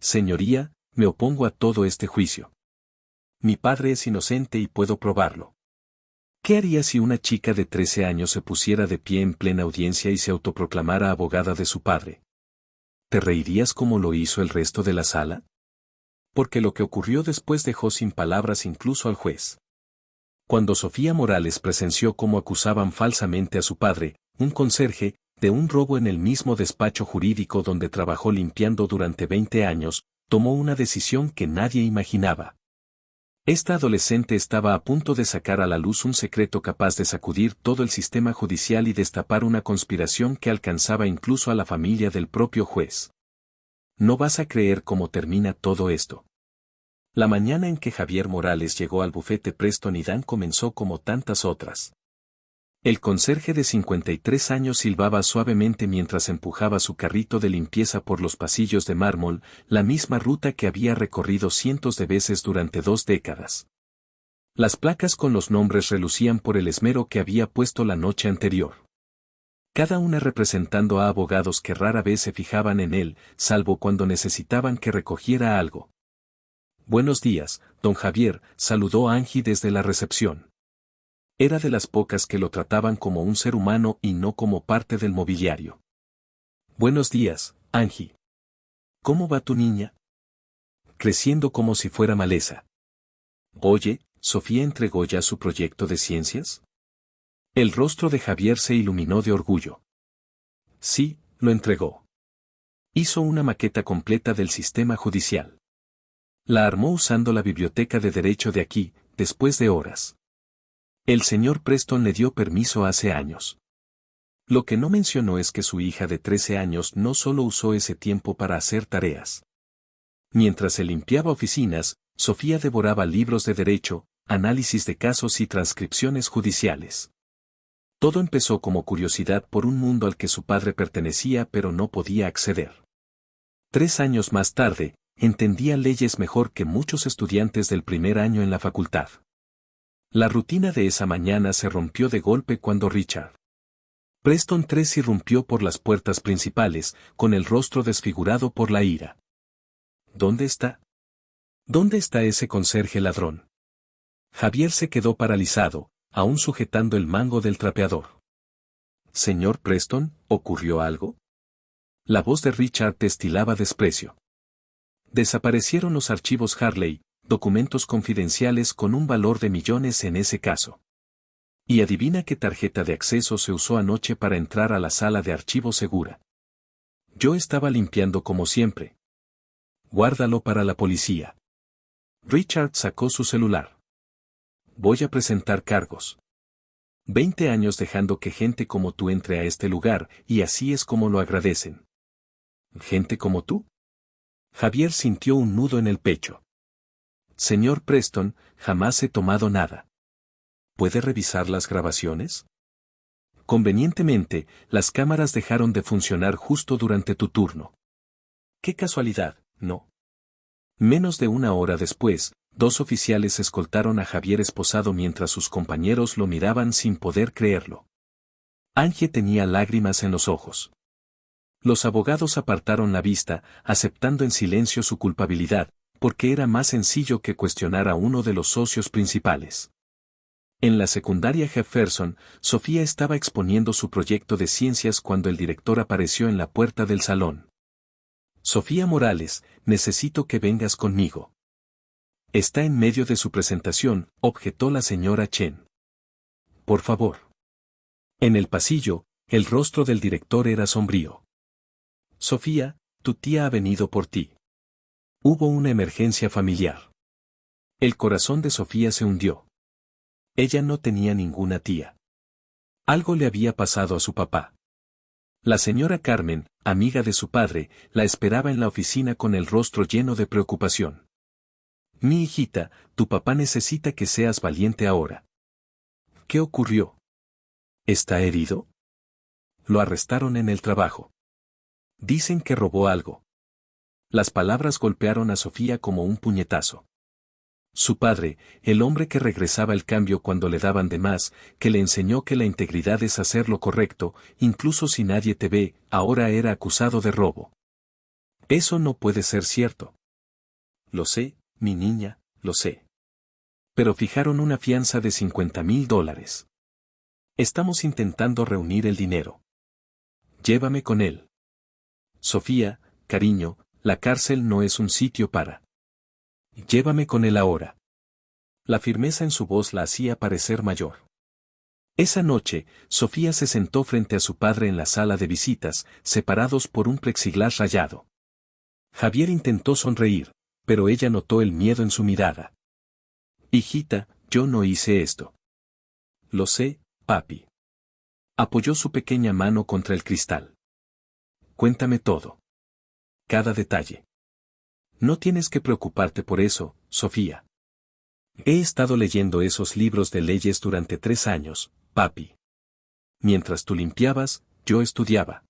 Señoría, me opongo a todo este juicio. Mi padre es inocente y puedo probarlo. ¿Qué haría si una chica de 13 años se pusiera de pie en plena audiencia y se autoproclamara abogada de su padre? ¿Te reirías como lo hizo el resto de la sala? Porque lo que ocurrió después dejó sin palabras incluso al juez. Cuando Sofía Morales presenció cómo acusaban falsamente a su padre, un conserje, de un robo en el mismo despacho jurídico donde trabajó limpiando durante 20 años, tomó una decisión que nadie imaginaba. Esta adolescente estaba a punto de sacar a la luz un secreto capaz de sacudir todo el sistema judicial y destapar una conspiración que alcanzaba incluso a la familia del propio juez. No vas a creer cómo termina todo esto. La mañana en que Javier Morales llegó al bufete Preston y Dan comenzó como tantas otras. El conserje de 53 años silbaba suavemente mientras empujaba su carrito de limpieza por los pasillos de mármol, la misma ruta que había recorrido cientos de veces durante 2 décadas. Las placas con los nombres relucían por el esmero que había puesto la noche anterior. Cada una representando a abogados que rara vez se fijaban en él, salvo cuando necesitaban que recogiera algo. Buenos días, don Javier, saludó Angie desde la recepción. Era de las pocas que lo trataban como un ser humano y no como parte del mobiliario. Buenos días, Angie. ¿Cómo va tu niña? Creciendo como si fuera maleza. Oye, ¿Sofía entregó ya su proyecto de ciencias? El rostro de Javier se iluminó de orgullo. Sí, lo entregó. Hizo una maqueta completa del sistema judicial. La armó usando la biblioteca de derecho de aquí, después de horas. El señor Preston le dio permiso hace años. Lo que no mencionó es que su hija de 13 años no solo usó ese tiempo para hacer tareas. Mientras se limpiaba oficinas, Sofía devoraba libros de derecho, análisis de casos y transcripciones judiciales. Todo empezó como curiosidad por un mundo al que su padre pertenecía pero no podía acceder. 3 años más tarde, entendía leyes mejor que muchos estudiantes del primer año en la facultad. La rutina de esa mañana se rompió de golpe cuando Richard Preston III irrumpió por las puertas principales, con el rostro desfigurado por la ira. ¿Dónde está? ¿Dónde está ese conserje ladrón? Javier se quedó paralizado, aún sujetando el mango del trapeador. Señor Preston, ¿ocurrió algo? La voz de Richard destilaba desprecio. Desaparecieron los archivos Harley, documentos confidenciales con un valor de millones en ese caso. Y adivina qué tarjeta de acceso se usó anoche para entrar a la sala de archivo segura. Yo estaba limpiando como siempre. Guárdalo para la policía. Richard sacó su celular. Voy a presentar cargos. 20 años dejando que gente como tú entre a este lugar, y así es como lo agradecen. ¿Gente como tú? Javier sintió un nudo en el pecho. Señor Preston, jamás he tomado nada. ¿Puede revisar las grabaciones? Convenientemente, las cámaras dejaron de funcionar justo durante tu turno. Qué casualidad, ¿no? Menos de 1 hora después, 2 oficiales escoltaron a Javier esposado mientras sus compañeros lo miraban sin poder creerlo. Angie tenía lágrimas en los ojos. Los abogados apartaron la vista, aceptando en silencio su culpabilidad, porque era más sencillo que cuestionar a uno de los socios principales. En la secundaria Jefferson, Sofía estaba exponiendo su proyecto de ciencias cuando el director apareció en la puerta del salón. Sofía Morales, necesito que vengas conmigo. Está en medio de su presentación, objetó la señora Chen. Por favor. En el pasillo, el rostro del director era sombrío. Sofía, tu tía ha venido por ti. Hubo una emergencia familiar. El corazón de Sofía se hundió. Ella no tenía ninguna tía. Algo le había pasado a su papá. La señora Carmen, amiga de su padre, la esperaba en la oficina con el rostro lleno de preocupación. Mi hijita, tu papá necesita que seas valiente ahora. ¿Qué ocurrió? ¿Está herido? Lo arrestaron en el trabajo. Dicen que robó algo. Las palabras golpearon a Sofía como un puñetazo. Su padre, el hombre que regresaba el cambio cuando le daban de más, que le enseñó que la integridad es hacer lo correcto, incluso si nadie te ve, ahora era acusado de robo. Eso no puede ser cierto. Lo sé, mi niña, lo sé. Pero fijaron una fianza de $50,000. Estamos intentando reunir el dinero. Llévame con él. Sofía, cariño, la cárcel no es un sitio para. Llévame con él ahora. La firmeza en su voz la hacía parecer mayor. Esa noche, Sofía se sentó frente a su padre en la sala de visitas, separados por un plexiglas rayado. Javier intentó sonreír, pero ella notó el miedo en su mirada. Hijita, yo no hice esto. Lo sé, papi. Apoyó su pequeña mano contra el cristal. Cuéntame todo. Cada detalle. No tienes que preocuparte por eso, Sofía. He estado leyendo esos libros de leyes durante 3 años, papi. Mientras tú limpiabas, yo estudiaba.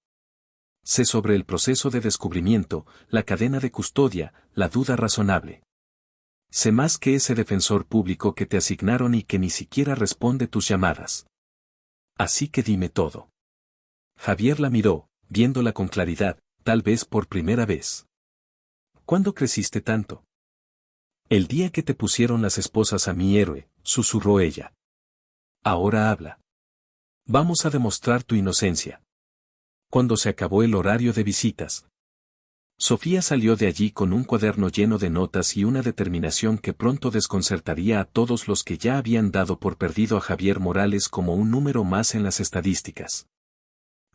Sé sobre el proceso de descubrimiento, la cadena de custodia, la duda razonable. Sé más que ese defensor público que te asignaron y que ni siquiera responde tus llamadas. Así que dime todo. Javier la miró, viéndola con claridad, tal vez por primera vez. ¿Cuándo creciste tanto? El día que te pusieron las esposas a mi héroe, susurró ella. Ahora habla. Vamos a demostrar tu inocencia. Cuando se acabó el horario de visitas, Sofía salió de allí con un cuaderno lleno de notas y una determinación que pronto desconcertaría a todos los que ya habían dado por perdido a Javier Morales como un número más en las estadísticas.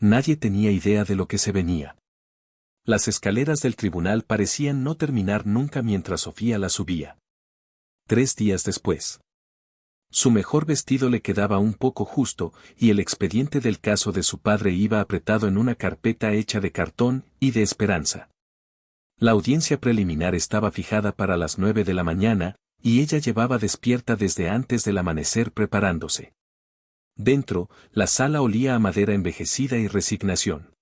Nadie tenía idea de lo que se venía. Las escaleras del tribunal parecían no terminar nunca mientras Sofía las subía. 3 días después. Su mejor vestido le quedaba un poco justo, y el expediente del caso de su padre iba apretado en una carpeta hecha de cartón y de esperanza. La audiencia preliminar estaba fijada para las 9 de la mañana, y ella llevaba despierta desde antes del amanecer preparándose. Dentro, la sala olía a madera envejecida y resignación.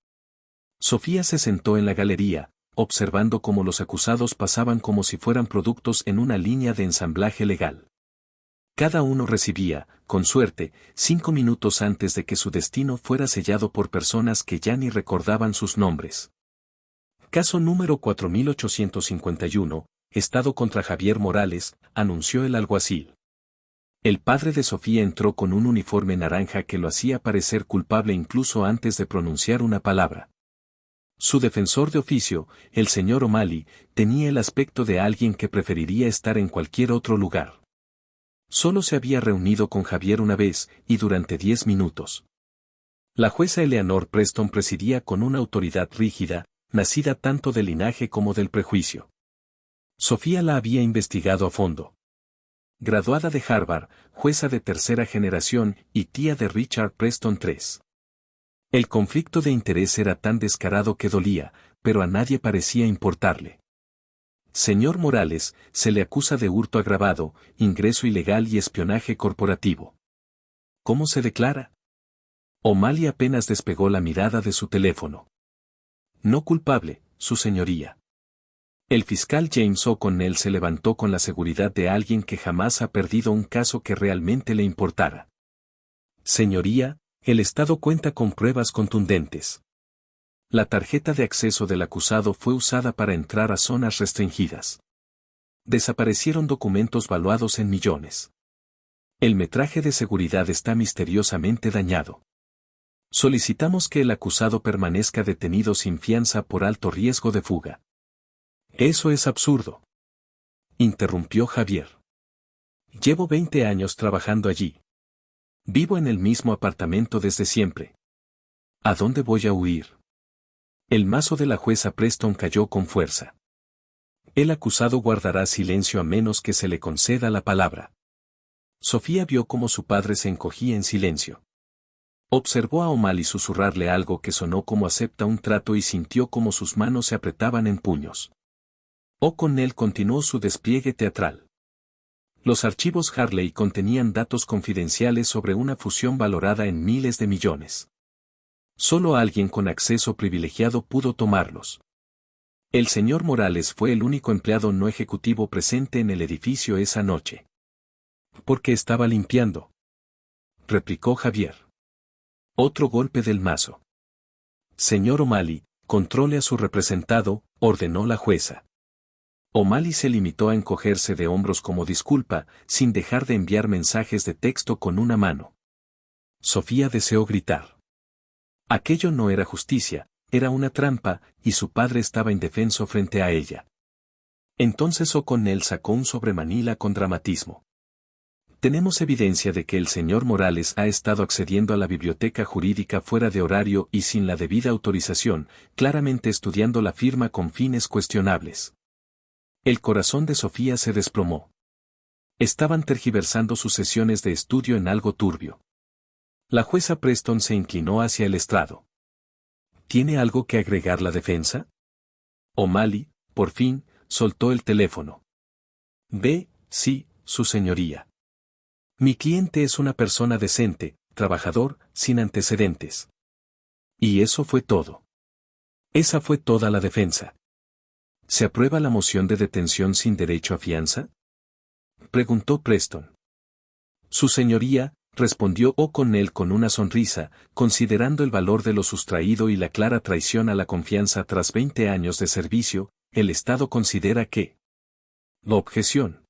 Sofía se sentó en la galería, observando cómo los acusados pasaban como si fueran productos en una línea de ensamblaje legal. Cada uno recibía, con suerte, 5 minutos antes de que su destino fuera sellado por personas que ya ni recordaban sus nombres. Caso número 4851, Estado contra Javier Morales, anunció el alguacil. El padre de Sofía entró con un uniforme naranja que lo hacía parecer culpable incluso antes de pronunciar una palabra. Su defensor de oficio, el señor O'Malley, tenía el aspecto de alguien que preferiría estar en cualquier otro lugar. Solo se había reunido con Javier una vez, y durante 10 minutos. La jueza Eleanor Preston presidía con una autoridad rígida, nacida tanto del linaje como del prejuicio. Sofía la había investigado a fondo. Graduada de Harvard, jueza de 3ª generación y tía de Richard Preston III. El conflicto de interés era tan descarado que dolía, pero a nadie parecía importarle. Señor Morales, se le acusa de hurto agravado, ingreso ilegal y espionaje corporativo. ¿Cómo se declara? O'Malley apenas despegó la mirada de su teléfono. No culpable, su señoría. El fiscal James O'Connell se levantó con la seguridad de alguien que jamás ha perdido un caso que realmente le importara. Señoría, el Estado cuenta con pruebas contundentes. La tarjeta de acceso del acusado fue usada para entrar a zonas restringidas. Desaparecieron documentos valuados en millones. El metraje de seguridad está misteriosamente dañado. Solicitamos que el acusado permanezca detenido sin fianza por alto riesgo de fuga. Eso es absurdo. Interrumpió Javier. Llevo 20 años trabajando allí. Vivo en el mismo apartamento desde siempre. ¿A dónde voy a huir? El mazo de la jueza Preston cayó con fuerza. El acusado guardará silencio a menos que se le conceda la palabra. Sofía vio cómo su padre se encogía en silencio. Observó a O'Malley susurrarle algo que sonó como acepta un trato y sintió como sus manos se apretaban en puños. O'Connell continuó su despliegue teatral. Los archivos Harley contenían datos confidenciales sobre una fusión valorada en miles de millones. Solo alguien con acceso privilegiado pudo tomarlos. El señor Morales fue el único empleado no ejecutivo presente en el edificio esa noche. ¿Por qué estaba limpiando?, replicó Javier. Otro golpe del mazo. Señor O'Malley, controle a su representado, ordenó la jueza. O'Malley se limitó a encogerse de hombros como disculpa, sin dejar de enviar mensajes de texto con una mano. Sofía deseó gritar. Aquello no era justicia, era una trampa, y su padre estaba indefenso frente a ella. Entonces O'Connell sacó un sobremanila con dramatismo. Tenemos evidencia de que el señor Morales ha estado accediendo a la biblioteca jurídica fuera de horario y sin la debida autorización, claramente estudiando la firma con fines cuestionables. El corazón de Sofía se desplomó. Estaban tergiversando sus sesiones de estudio en algo turbio. La jueza Preston se inclinó hacia el estrado. ¿Tiene algo que agregar la defensa? O'Malley, por fin, soltó el teléfono. Sí, su señoría. Mi cliente es una persona decente, trabajador, sin antecedentes. Y eso fue todo. Esa fue toda la defensa. ¿Se aprueba la moción de detención sin derecho a fianza? Preguntó Preston. Su señoría, respondió O'Connell con una sonrisa, considerando el valor de lo sustraído y la clara traición a la confianza tras 20 años de servicio, el Estado considera que... La objeción.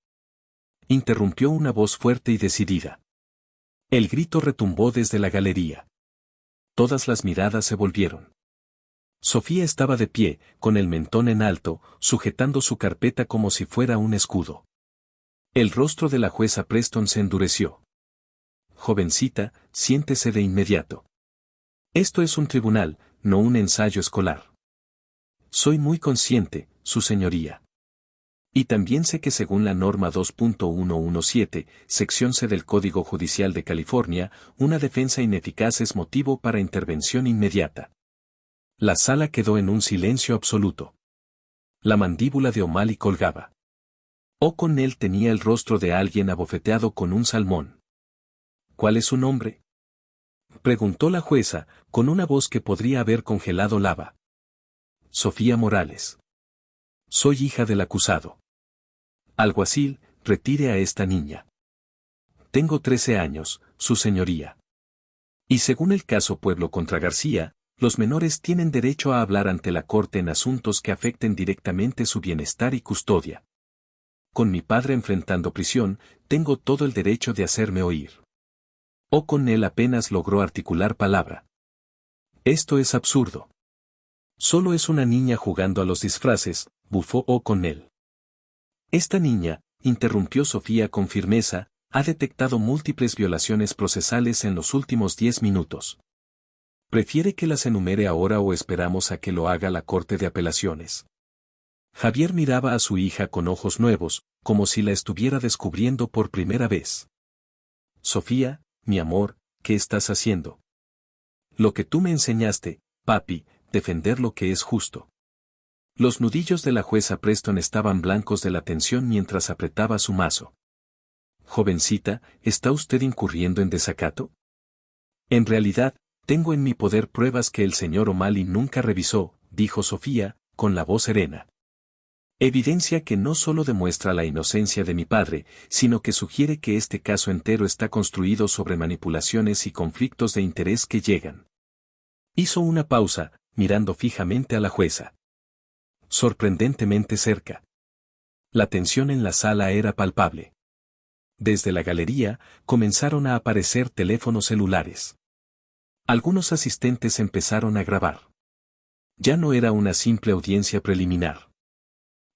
Interrumpió una voz fuerte y decidida. El grito retumbó desde la galería. Todas las miradas se volvieron. Sofía estaba de pie, con el mentón en alto, sujetando su carpeta como si fuera un escudo. El rostro de la jueza Preston se endureció. Jovencita, siéntese de inmediato. Esto es un tribunal, no un ensayo escolar. Soy muy consciente, su señoría. Y también sé que según la norma 2.117, sección C del Código Judicial de California, una defensa ineficaz es motivo para intervención inmediata. La sala quedó en un silencio absoluto. La mandíbula de O'Malley colgaba. O'Connell tenía el rostro de alguien abofeteado con un salmón. ¿Cuál es su nombre? Preguntó la jueza, con una voz que podría haber congelado lava. Sofía Morales. Soy hija del acusado. Alguacil, retire a esta niña. Tengo 13 años, su señoría. Y según el caso Pueblo contra García, los menores tienen derecho a hablar ante la corte en asuntos que afecten directamente su bienestar y custodia. Con mi padre enfrentando prisión, tengo todo el derecho de hacerme oír. O'Connell apenas logró articular palabra. Esto es absurdo. Solo es una niña jugando a los disfraces, bufó O'Connell. Esta niña, interrumpió Sofía con firmeza, ha detectado múltiples violaciones procesales en los últimos 10 minutos. ¿Prefiere que las enumere ahora o esperamos a que lo haga la Corte de Apelaciones? Javier miraba a su hija con ojos nuevos, como si la estuviera descubriendo por primera vez. Sofía, mi amor, ¿qué estás haciendo? Lo que tú me enseñaste, papi, defender lo que es justo. Los nudillos de la jueza Preston estaban blancos de la tensión mientras apretaba su mazo. Jovencita, ¿está usted incurriendo en desacato? En realidad, tengo en mi poder pruebas que el señor O'Malley nunca revisó, dijo Sofía, con la voz serena. Evidencia que no solo demuestra la inocencia de mi padre, sino que sugiere que este caso entero está construido sobre manipulaciones y conflictos de interés que llegan. Hizo una pausa, mirando fijamente a la jueza. Sorprendentemente cerca. La tensión en la sala era palpable. Desde la galería, comenzaron a aparecer teléfonos celulares. Algunos asistentes empezaron a grabar. Ya no era una simple audiencia preliminar.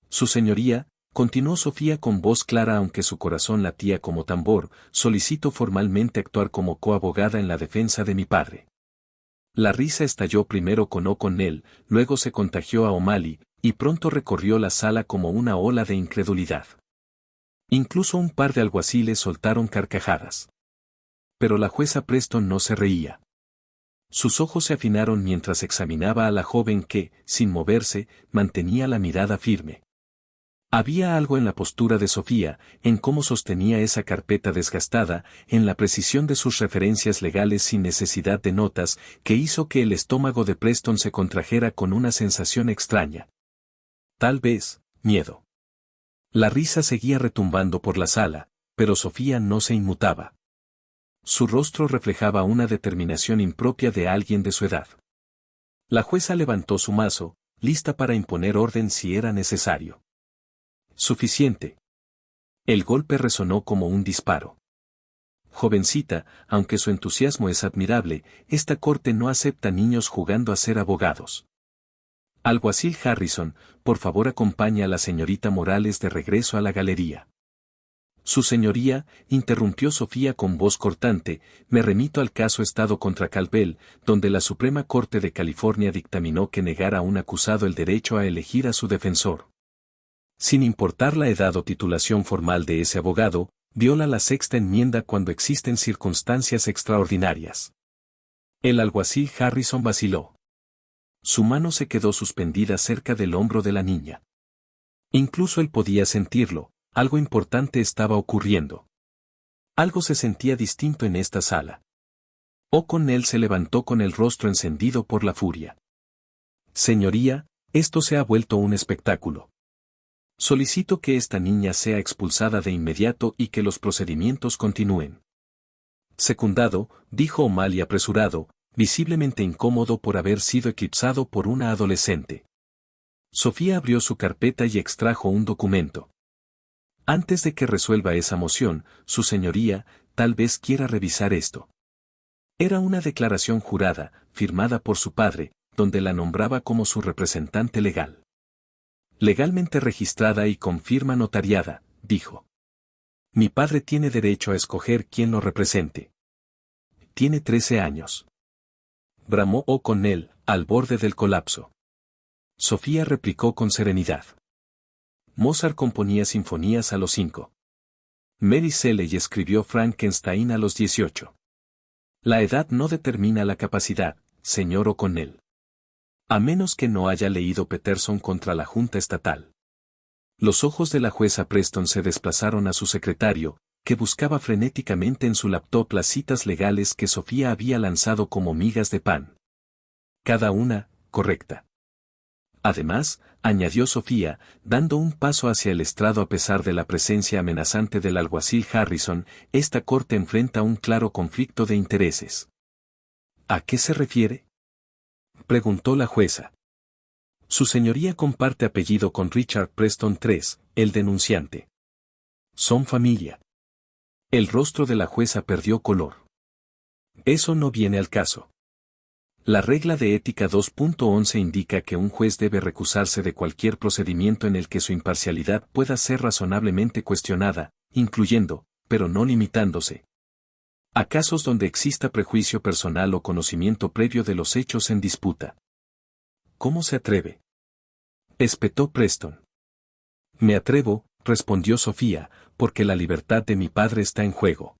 Su señoría, continuó Sofía con voz clara aunque su corazón latía como tambor, solicito formalmente actuar como coabogada en la defensa de mi padre. La risa estalló primero con O'Connell, luego se contagió a O'Malley, y pronto recorrió la sala como una ola de incredulidad. Incluso un par de alguaciles soltaron carcajadas. Pero la jueza Preston no se reía. Sus ojos se afinaron mientras examinaba a la joven que, sin moverse, mantenía la mirada firme. Había algo en la postura de Sofía, en cómo sostenía esa carpeta desgastada, en la precisión de sus referencias legales sin necesidad de notas, que hizo que el estómago de Preston se contrajera con una sensación extraña. Tal vez, miedo. La risa seguía retumbando por la sala, pero Sofía no se inmutaba. Su rostro reflejaba una determinación impropia de alguien de su edad. La jueza levantó su mazo, lista para imponer orden si era necesario. Suficiente. El golpe resonó como un disparo. Jovencita, aunque su entusiasmo es admirable, esta corte no acepta niños jugando a ser abogados. Alguacil Harrison, por favor acompaña a la señorita Morales de regreso a la galería. Su señoría, interrumpió Sofía con voz cortante, me remito al caso Estado contra Calvel, donde la Suprema Corte de California dictaminó que negar a un acusado el derecho a elegir a su defensor. Sin importar la edad o titulación formal de ese abogado, viola la sexta enmienda cuando existen circunstancias extraordinarias. El alguacil Harrison vaciló. Su mano se quedó suspendida cerca del hombro de la niña. Incluso él podía sentirlo, algo importante estaba ocurriendo. Algo se sentía distinto en esta sala. O'Connell se levantó con el rostro encendido por la furia. Señoría, esto se ha vuelto un espectáculo. Solicito que esta niña sea expulsada de inmediato y que los procedimientos continúen. Secundado, dijo O'Malley apresurado, visiblemente incómodo por haber sido eclipsado por una adolescente. Sofía abrió su carpeta y extrajo un documento. Antes de que resuelva esa moción, su señoría, tal vez quiera revisar esto. Era una declaración jurada, firmada por su padre, donde la nombraba como su representante legal. Legalmente registrada y con firma notariada, dijo. Mi padre tiene derecho a escoger quién lo represente. Tiene 13 años. Bramó O'Connell, al borde del colapso. Sofía replicó con serenidad. Mozart componía sinfonías a los 5. Mary Shelley escribió Frankenstein a los 18. La edad no determina la capacidad, señor O'Connell. A menos que no haya leído Peterson contra la Junta Estatal. Los ojos de la jueza Preston se desplazaron a su secretario, que buscaba frenéticamente en su laptop las citas legales que Sofía había lanzado como migas de pan. Cada una, correcta. Además, añadió Sofía, dando un paso hacia el estrado a pesar de la presencia amenazante del alguacil Harrison, esta corte enfrenta un claro conflicto de intereses. ¿A qué se refiere?, preguntó la jueza. Su señoría comparte apellido con Richard Preston III, el denunciante. Son familia. El rostro de la jueza perdió color. Eso no viene al caso. La regla de ética 2.11 indica que un juez debe recusarse de cualquier procedimiento en el que su imparcialidad pueda ser razonablemente cuestionada, incluyendo, pero no limitándose, a casos donde exista prejuicio personal o conocimiento previo de los hechos en disputa. ¿Cómo se atreve?, espetó Preston. Me atrevo, respondió Sofía, porque la libertad de mi padre está en juego.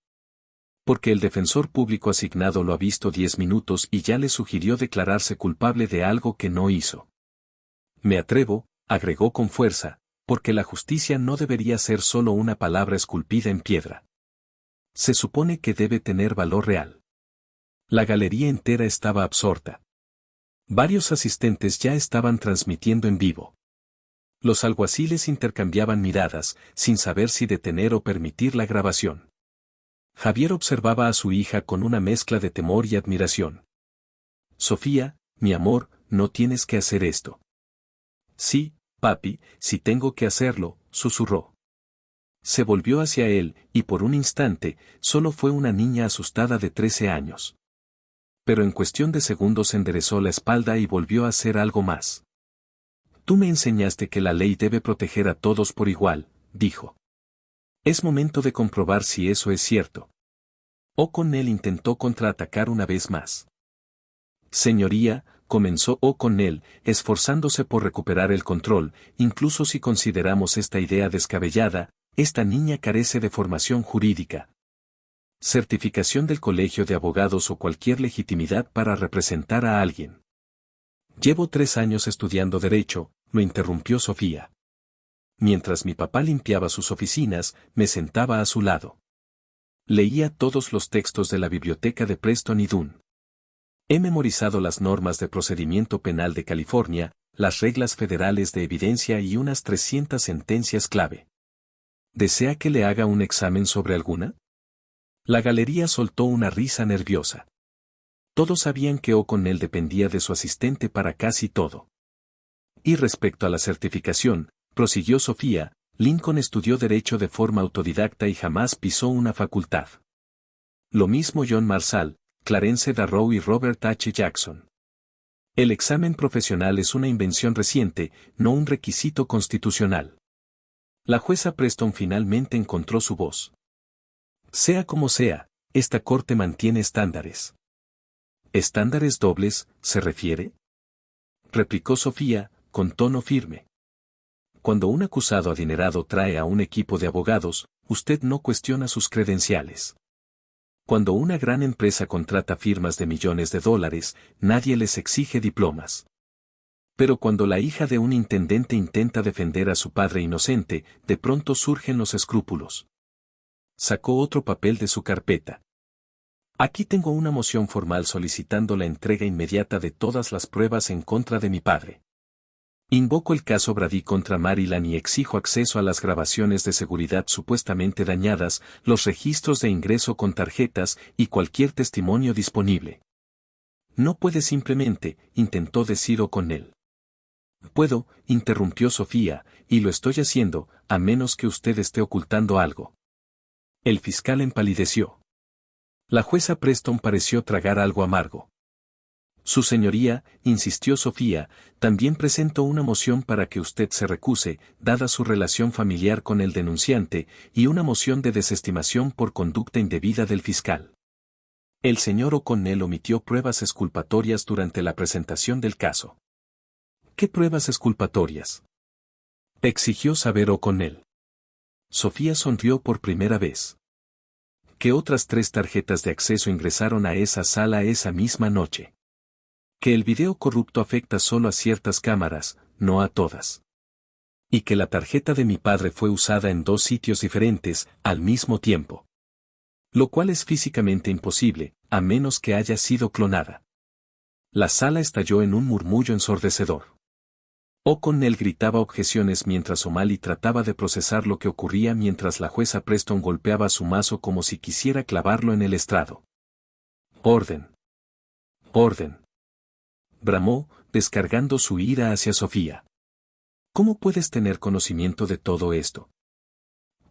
Porque el defensor público asignado lo ha visto 10 minutos y ya le sugirió declararse culpable de algo que no hizo. Me atrevo, agregó con fuerza, porque la justicia no debería ser solo una palabra esculpida en piedra. Se supone que debe tener valor real. La galería entera estaba absorta. Varios asistentes ya estaban transmitiendo en vivo. Los alguaciles intercambiaban miradas, sin saber si detener o permitir la grabación. Javier observaba a su hija con una mezcla de temor y admiración. Sofía, mi amor, no tienes que hacer esto. Sí, papi, si tengo que hacerlo, susurró. Se volvió hacia él, y por un instante, solo fue una niña asustada de 13 años. Pero en cuestión de segundos enderezó la espalda y volvió a hacer algo más. Tú me enseñaste que la ley debe proteger a todos por igual, dijo. Es momento de comprobar si eso es cierto. O'Connell intentó contraatacar una vez más. Señoría, comenzó O'Connell, esforzándose por recuperar el control, incluso si consideramos esta idea descabellada, esta niña carece de formación jurídica, certificación del colegio de abogados o cualquier legitimidad para representar a alguien. Llevo 3 años estudiando derecho, lo interrumpió Sofía. Mientras mi papá limpiaba sus oficinas, me sentaba a su lado. Leía todos los textos de la biblioteca de Preston y Dunn. He memorizado las normas de procedimiento penal de California, las reglas federales de evidencia y unas 300 sentencias clave. ¿Desea que le haga un examen sobre alguna? La galería soltó una risa nerviosa. Todos sabían que O'Connell dependía de su asistente para casi todo. Y respecto a la certificación, prosiguió Sofía, Lincoln estudió Derecho de forma autodidacta y jamás pisó una facultad. Lo mismo John Marshall, Clarence Darrow y Robert H. Jackson. El examen profesional es una invención reciente, no un requisito constitucional. La jueza Preston finalmente encontró su voz. Sea como sea, esta corte mantiene estándares. ¿Estándares dobles, se refiere? Replicó Sofía, con tono firme. Cuando un acusado adinerado trae a un equipo de abogados, usted no cuestiona sus credenciales. Cuando una gran empresa contrata firmas de millones de dólares, nadie les exige diplomas. Pero cuando la hija de un intendente intenta defender a su padre inocente, de pronto surgen los escrúpulos. Sacó otro papel de su carpeta. Aquí tengo una moción formal solicitando la entrega inmediata de todas las pruebas en contra de mi padre. Invoco el caso Brady contra Maryland y exijo acceso a las grabaciones de seguridad supuestamente dañadas, los registros de ingreso con tarjetas y cualquier testimonio disponible. No puede simplemente, intentó decir O'Connell. Puedo, interrumpió Sofía, y lo estoy haciendo, a menos que usted esté ocultando algo. El fiscal empalideció. La jueza Preston pareció tragar algo amargo. Su señoría, insistió Sofía, también presentó una moción para que usted se recuse, dada su relación familiar con el denunciante, y una moción de desestimación por conducta indebida del fiscal. El señor O'Connell omitió pruebas exculpatorias durante la presentación del caso. ¿Qué pruebas exculpatorias?, exigió saber O'Connell. Sofía sonrió por primera vez. ¿Qué otras 3 tarjetas de acceso ingresaron a esa sala esa misma noche? Que el video corrupto afecta solo a ciertas cámaras, no a todas. Y que la tarjeta de mi padre fue usada en 2 sitios diferentes, al mismo tiempo. Lo cual es físicamente imposible, a menos que haya sido clonada. La sala estalló en un murmullo ensordecedor. O'Connell gritaba objeciones mientras O'Malley trataba de procesar lo que ocurría mientras la jueza Preston golpeaba su mazo como si quisiera clavarlo en el estrado. Orden. Orden. Bramó, descargando su ira hacia Sofía. ¿Cómo puedes tener conocimiento de todo esto?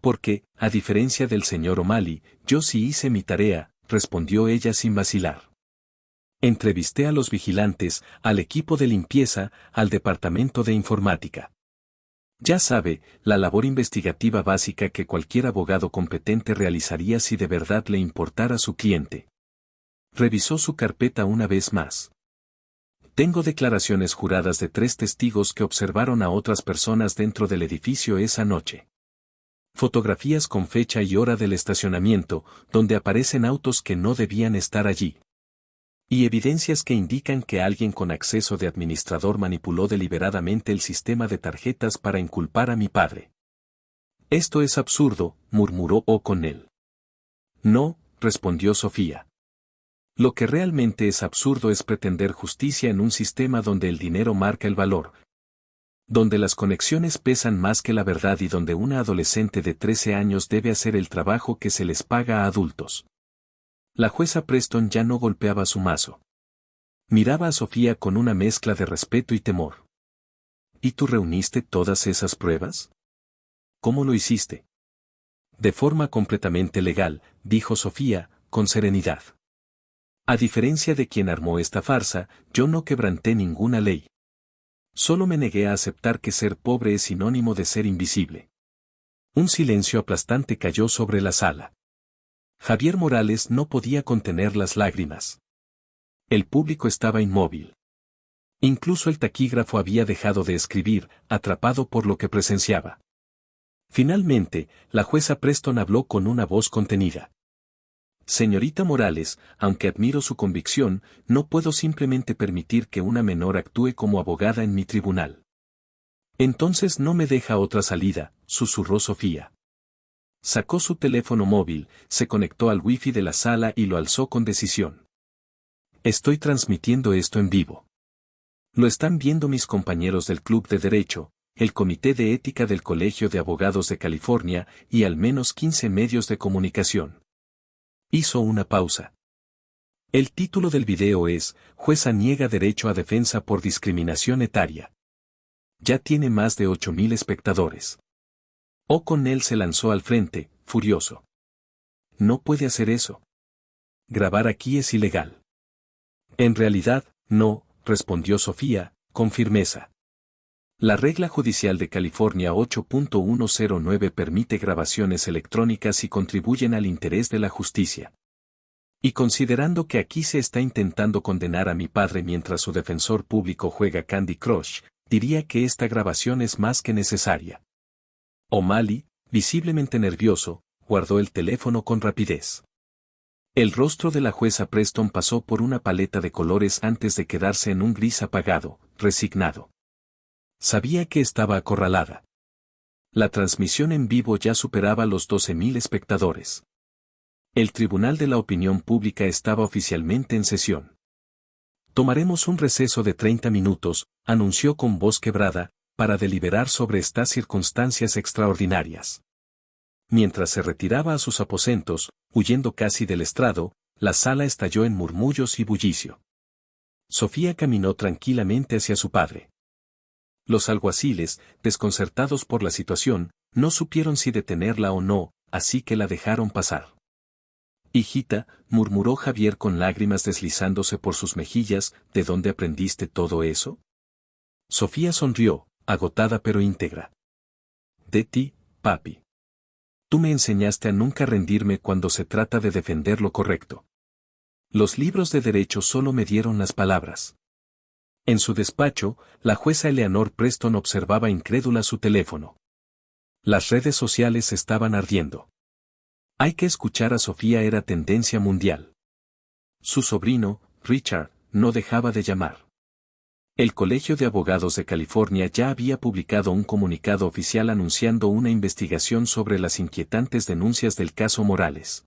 Porque, a diferencia del señor O'Malley, yo sí hice mi tarea, respondió ella sin vacilar. Entrevisté a los vigilantes, al equipo de limpieza, al departamento de informática. Ya sabe, la labor investigativa básica que cualquier abogado competente realizaría si de verdad le importara a su cliente. Revisó su carpeta una vez más. Tengo declaraciones juradas de 3 testigos que observaron a otras personas dentro del edificio esa noche. Fotografías con fecha y hora del estacionamiento, donde aparecen autos que no debían estar allí. Y evidencias que indican que alguien con acceso de administrador manipuló deliberadamente el sistema de tarjetas para inculpar a mi padre. Esto es absurdo, murmuró O'Connell. No, respondió Sofía. Lo que realmente es absurdo es pretender justicia en un sistema donde el dinero marca el valor, donde las conexiones pesan más que la verdad y donde una adolescente de 13 años debe hacer el trabajo que se les paga a adultos. La jueza Preston ya no golpeaba su mazo. Miraba a Sofía con una mezcla de respeto y temor. ¿Y tú reuniste todas esas pruebas? ¿Cómo lo hiciste? De forma completamente legal, dijo Sofía, con serenidad. A diferencia de quien armó esta farsa, yo no quebranté ninguna ley. Solo me negué a aceptar que ser pobre es sinónimo de ser invisible. Un silencio aplastante cayó sobre la sala. Javier Morales no podía contener las lágrimas. El público estaba inmóvil. Incluso el taquígrafo había dejado de escribir, atrapado por lo que presenciaba. Finalmente, la jueza Preston habló con una voz contenida. Señorita Morales, aunque admiro su convicción, no puedo simplemente permitir que una menor actúe como abogada en mi tribunal. Entonces no me deja otra salida, susurró Sofía. Sacó su teléfono móvil, se conectó al wifi de la sala y lo alzó con decisión. Estoy transmitiendo esto en vivo. Lo están viendo mis compañeros del Club de Derecho, el Comité de Ética del Colegio de Abogados de California y al menos 15 medios de comunicación. Hizo una pausa. El título del video es, Jueza niega derecho a defensa por discriminación etaria. Ya tiene más de 8.000 espectadores. O'Connell se lanzó al frente, furioso. No puede hacer eso. Grabar aquí es ilegal. En realidad, no, respondió Sofía, con firmeza. La regla judicial de California 8.109 permite grabaciones electrónicas y contribuyen al interés de la justicia. Y considerando que aquí se está intentando condenar a mi padre mientras su defensor público juega Candy Crush, diría que esta grabación es más que necesaria. O'Malley, visiblemente nervioso, guardó el teléfono con rapidez. El rostro de la jueza Preston pasó por una paleta de colores antes de quedarse en un gris apagado, resignado. Sabía que estaba acorralada. La transmisión en vivo ya superaba los 12.000 espectadores. El Tribunal de la Opinión Pública estaba oficialmente en sesión. Tomaremos un receso de 30 minutos, anunció con voz quebrada, para deliberar sobre estas circunstancias extraordinarias. Mientras se retiraba a sus aposentos, huyendo casi del estrado, la sala estalló en murmullos y bullicio. Sofía caminó tranquilamente hacia su padre. Los alguaciles, desconcertados por la situación, no supieron si detenerla o no, así que la dejaron pasar. Hijita, murmuró Javier con lágrimas deslizándose por sus mejillas, ¿de dónde aprendiste todo eso? Sofía sonrió, agotada pero íntegra. De ti, papi. Tú me enseñaste a nunca rendirme cuando se trata de defender lo correcto. Los libros de derecho solo me dieron las palabras. En su despacho, la jueza Eleanor Preston observaba incrédula su teléfono. Las redes sociales estaban ardiendo. Hay que escuchar a Sofía era tendencia mundial. Su sobrino, Richard, no dejaba de llamar. El Colegio de Abogados de California ya había publicado un comunicado oficial anunciando una investigación sobre las inquietantes denuncias del caso Morales.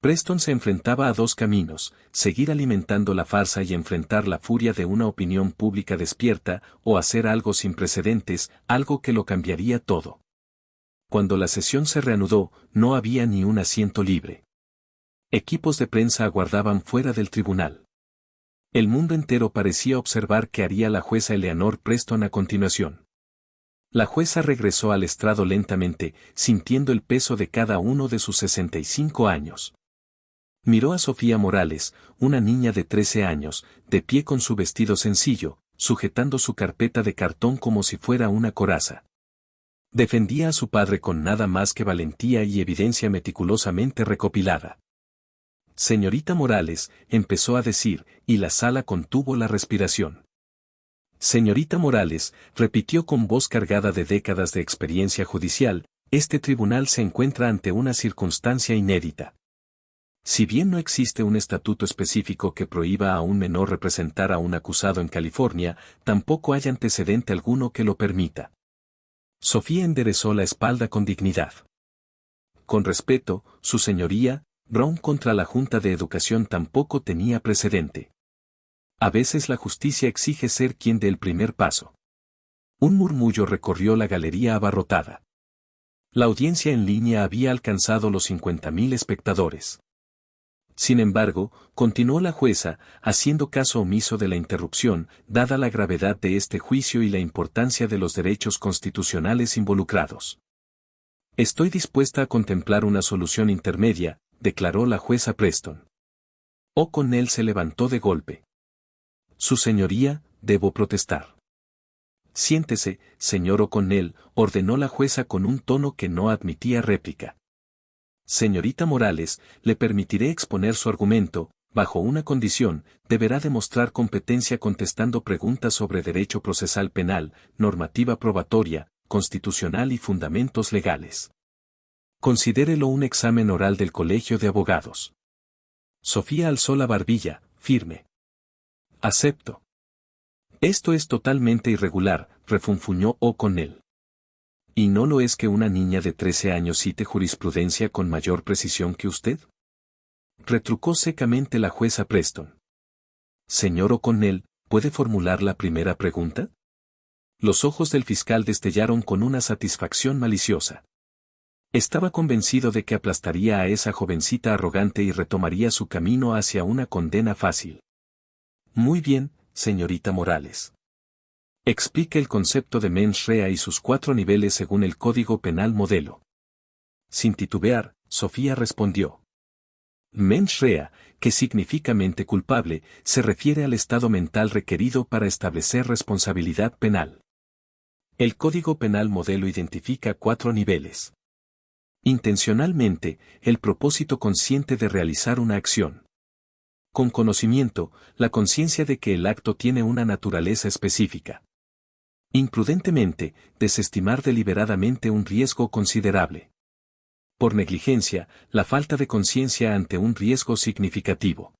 Preston se enfrentaba a dos caminos, seguir alimentando la farsa y enfrentar la furia de una opinión pública despierta, o hacer algo sin precedentes, algo que lo cambiaría todo. Cuando la sesión se reanudó, no había ni un asiento libre. Equipos de prensa aguardaban fuera del tribunal. El mundo entero parecía observar qué haría la jueza Eleanor Preston a continuación. La jueza regresó al estrado lentamente, sintiendo el peso de cada uno de sus 65 años. Miró a Sofía Morales, una niña de 13 años, de pie con su vestido sencillo, sujetando su carpeta de cartón como si fuera una coraza. Defendía a su padre con nada más que valentía y evidencia meticulosamente recopilada. Señorita Morales, empezó a decir, y la sala contuvo la respiración. Señorita Morales, repitió con voz cargada de décadas de experiencia judicial, este tribunal se encuentra ante una circunstancia inédita. Si bien no existe un estatuto específico que prohíba a un menor representar a un acusado en California, tampoco hay antecedente alguno que lo permita. Sofía enderezó la espalda con dignidad. Con respeto, su señoría, Brown contra la Junta de Educación tampoco tenía precedente. A veces la justicia exige ser quien dé el primer paso. Un murmullo recorrió la galería abarrotada. La audiencia en línea había alcanzado los 50.000 espectadores. Sin embargo, continuó la jueza, haciendo caso omiso de la interrupción, dada la gravedad de este juicio y la importancia de los derechos constitucionales involucrados. Estoy dispuesta a contemplar una solución intermedia, declaró la jueza Preston. O'Connell se levantó de golpe. Su señoría, debo protestar. Siéntese, señor O'Connell, ordenó la jueza con un tono que no admitía réplica. Señorita Morales, le permitiré exponer su argumento, bajo una condición, deberá demostrar competencia contestando preguntas sobre derecho procesal penal, normativa probatoria, constitucional y fundamentos legales. Considérelo un examen oral del Colegio de Abogados. Sofía alzó la barbilla, firme. Acepto. Esto es totalmente irregular, refunfuñó O'Connell. ¿Y no lo es que una niña de 13 años cite jurisprudencia con mayor precisión que usted? Retrucó secamente la jueza Preston. Señor O'Connell, ¿puede formular la primera pregunta? Los ojos del fiscal destellaron con una satisfacción maliciosa. Estaba convencido de que aplastaría a esa jovencita arrogante y retomaría su camino hacia una condena fácil. Muy bien, señorita Morales. Explica el concepto de mens rea y sus 4 niveles según el Código Penal modelo. Sin titubear, Sofía respondió. Mens rea, que significa mente culpable, se refiere al estado mental requerido para establecer responsabilidad penal. El Código Penal modelo identifica 4 niveles. Intencionalmente, el propósito consciente de realizar una acción. Con conocimiento, la conciencia de que el acto tiene una naturaleza específica. Imprudentemente, desestimar deliberadamente un riesgo considerable. Por negligencia, la falta de conciencia ante un riesgo significativo.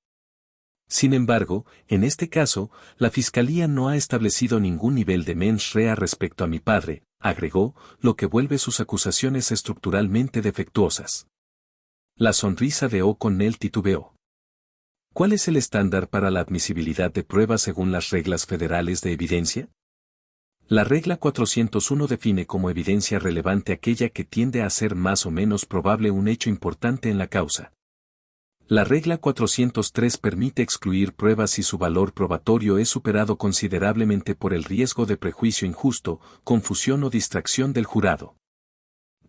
Sin embargo, en este caso, la Fiscalía no ha establecido ningún nivel de mens rea respecto a mi padre, agregó, lo que vuelve sus acusaciones estructuralmente defectuosas. La sonrisa de O'Connell titubeó. ¿Cuál es el estándar para la admisibilidad de pruebas según las reglas federales de evidencia? La regla 401 define como evidencia relevante aquella que tiende a ser más o menos probable un hecho importante en la causa. La regla 403 permite excluir pruebas si su valor probatorio es superado considerablemente por el riesgo de prejuicio injusto, confusión o distracción del jurado.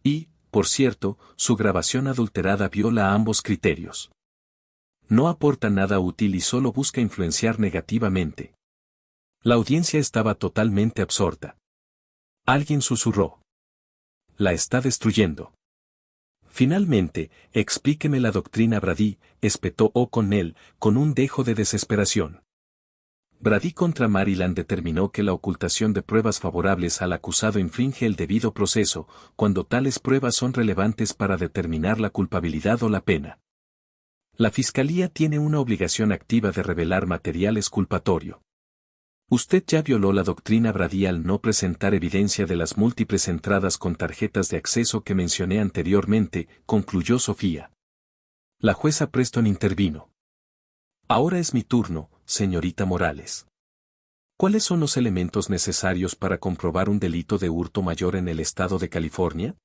Y, por cierto, su grabación adulterada viola ambos criterios. No aporta nada útil y solo busca influenciar negativamente. La audiencia estaba totalmente absorta. Alguien susurró. La está destruyendo. Finalmente, explíqueme la doctrina Brady, espetó O'Connell, con un dejo de desesperación. Brady contra Maryland determinó que la ocultación de pruebas favorables al acusado infringe el debido proceso, cuando tales pruebas son relevantes para determinar la culpabilidad o la pena. La Fiscalía tiene una obligación activa de revelar material exculpatorio. Usted ya violó la doctrina Brady al no presentar evidencia de las múltiples entradas con tarjetas de acceso que mencioné anteriormente, concluyó Sofía. La jueza Preston intervino. Ahora es mi turno, señorita Morales. ¿Cuáles son los elementos necesarios para comprobar un delito de hurto mayor en el estado de California?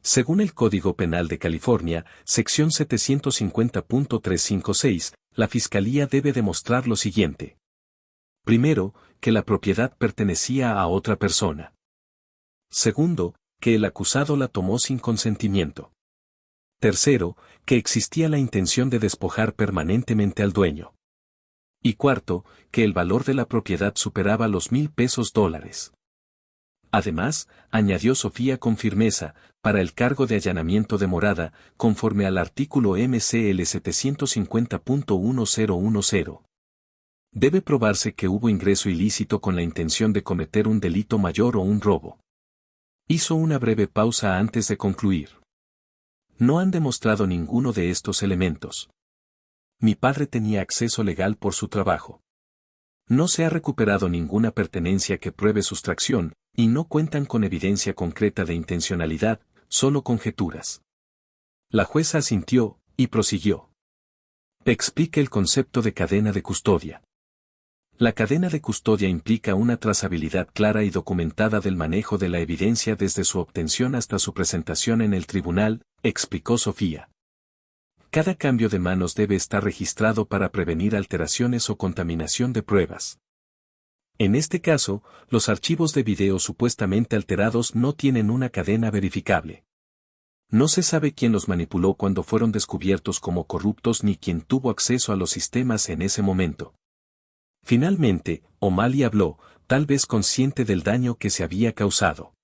Según el Código Penal de California, sección 750.356, la Fiscalía debe demostrar lo siguiente. Primero, que la propiedad pertenecía a otra persona. Segundo, que el acusado la tomó sin consentimiento. Tercero, que existía la intención de despojar permanentemente al dueño. Y cuarto, que el valor de la propiedad superaba los $1,000. Además, añadió Sofía con firmeza, para el cargo de allanamiento de morada, conforme al artículo MCL 750.1010. Debe probarse que hubo ingreso ilícito con la intención de cometer un delito mayor o un robo. Hizo una breve pausa antes de concluir. No han demostrado ninguno de estos elementos. Mi padre tenía acceso legal por su trabajo. No se ha recuperado ninguna pertenencia que pruebe sustracción, y no cuentan con evidencia concreta de intencionalidad, solo conjeturas. La jueza asintió, y prosiguió. Explique el concepto de cadena de custodia. La cadena de custodia implica una trazabilidad clara y documentada del manejo de la evidencia desde su obtención hasta su presentación en el tribunal, explicó Sofía. Cada cambio de manos debe estar registrado para prevenir alteraciones o contaminación de pruebas. En este caso, los archivos de video supuestamente alterados no tienen una cadena verificable. No se sabe quién los manipuló cuando fueron descubiertos como corruptos ni quién tuvo acceso a los sistemas en ese momento. Finalmente, O'Malley habló, tal vez consciente del daño que se había causado.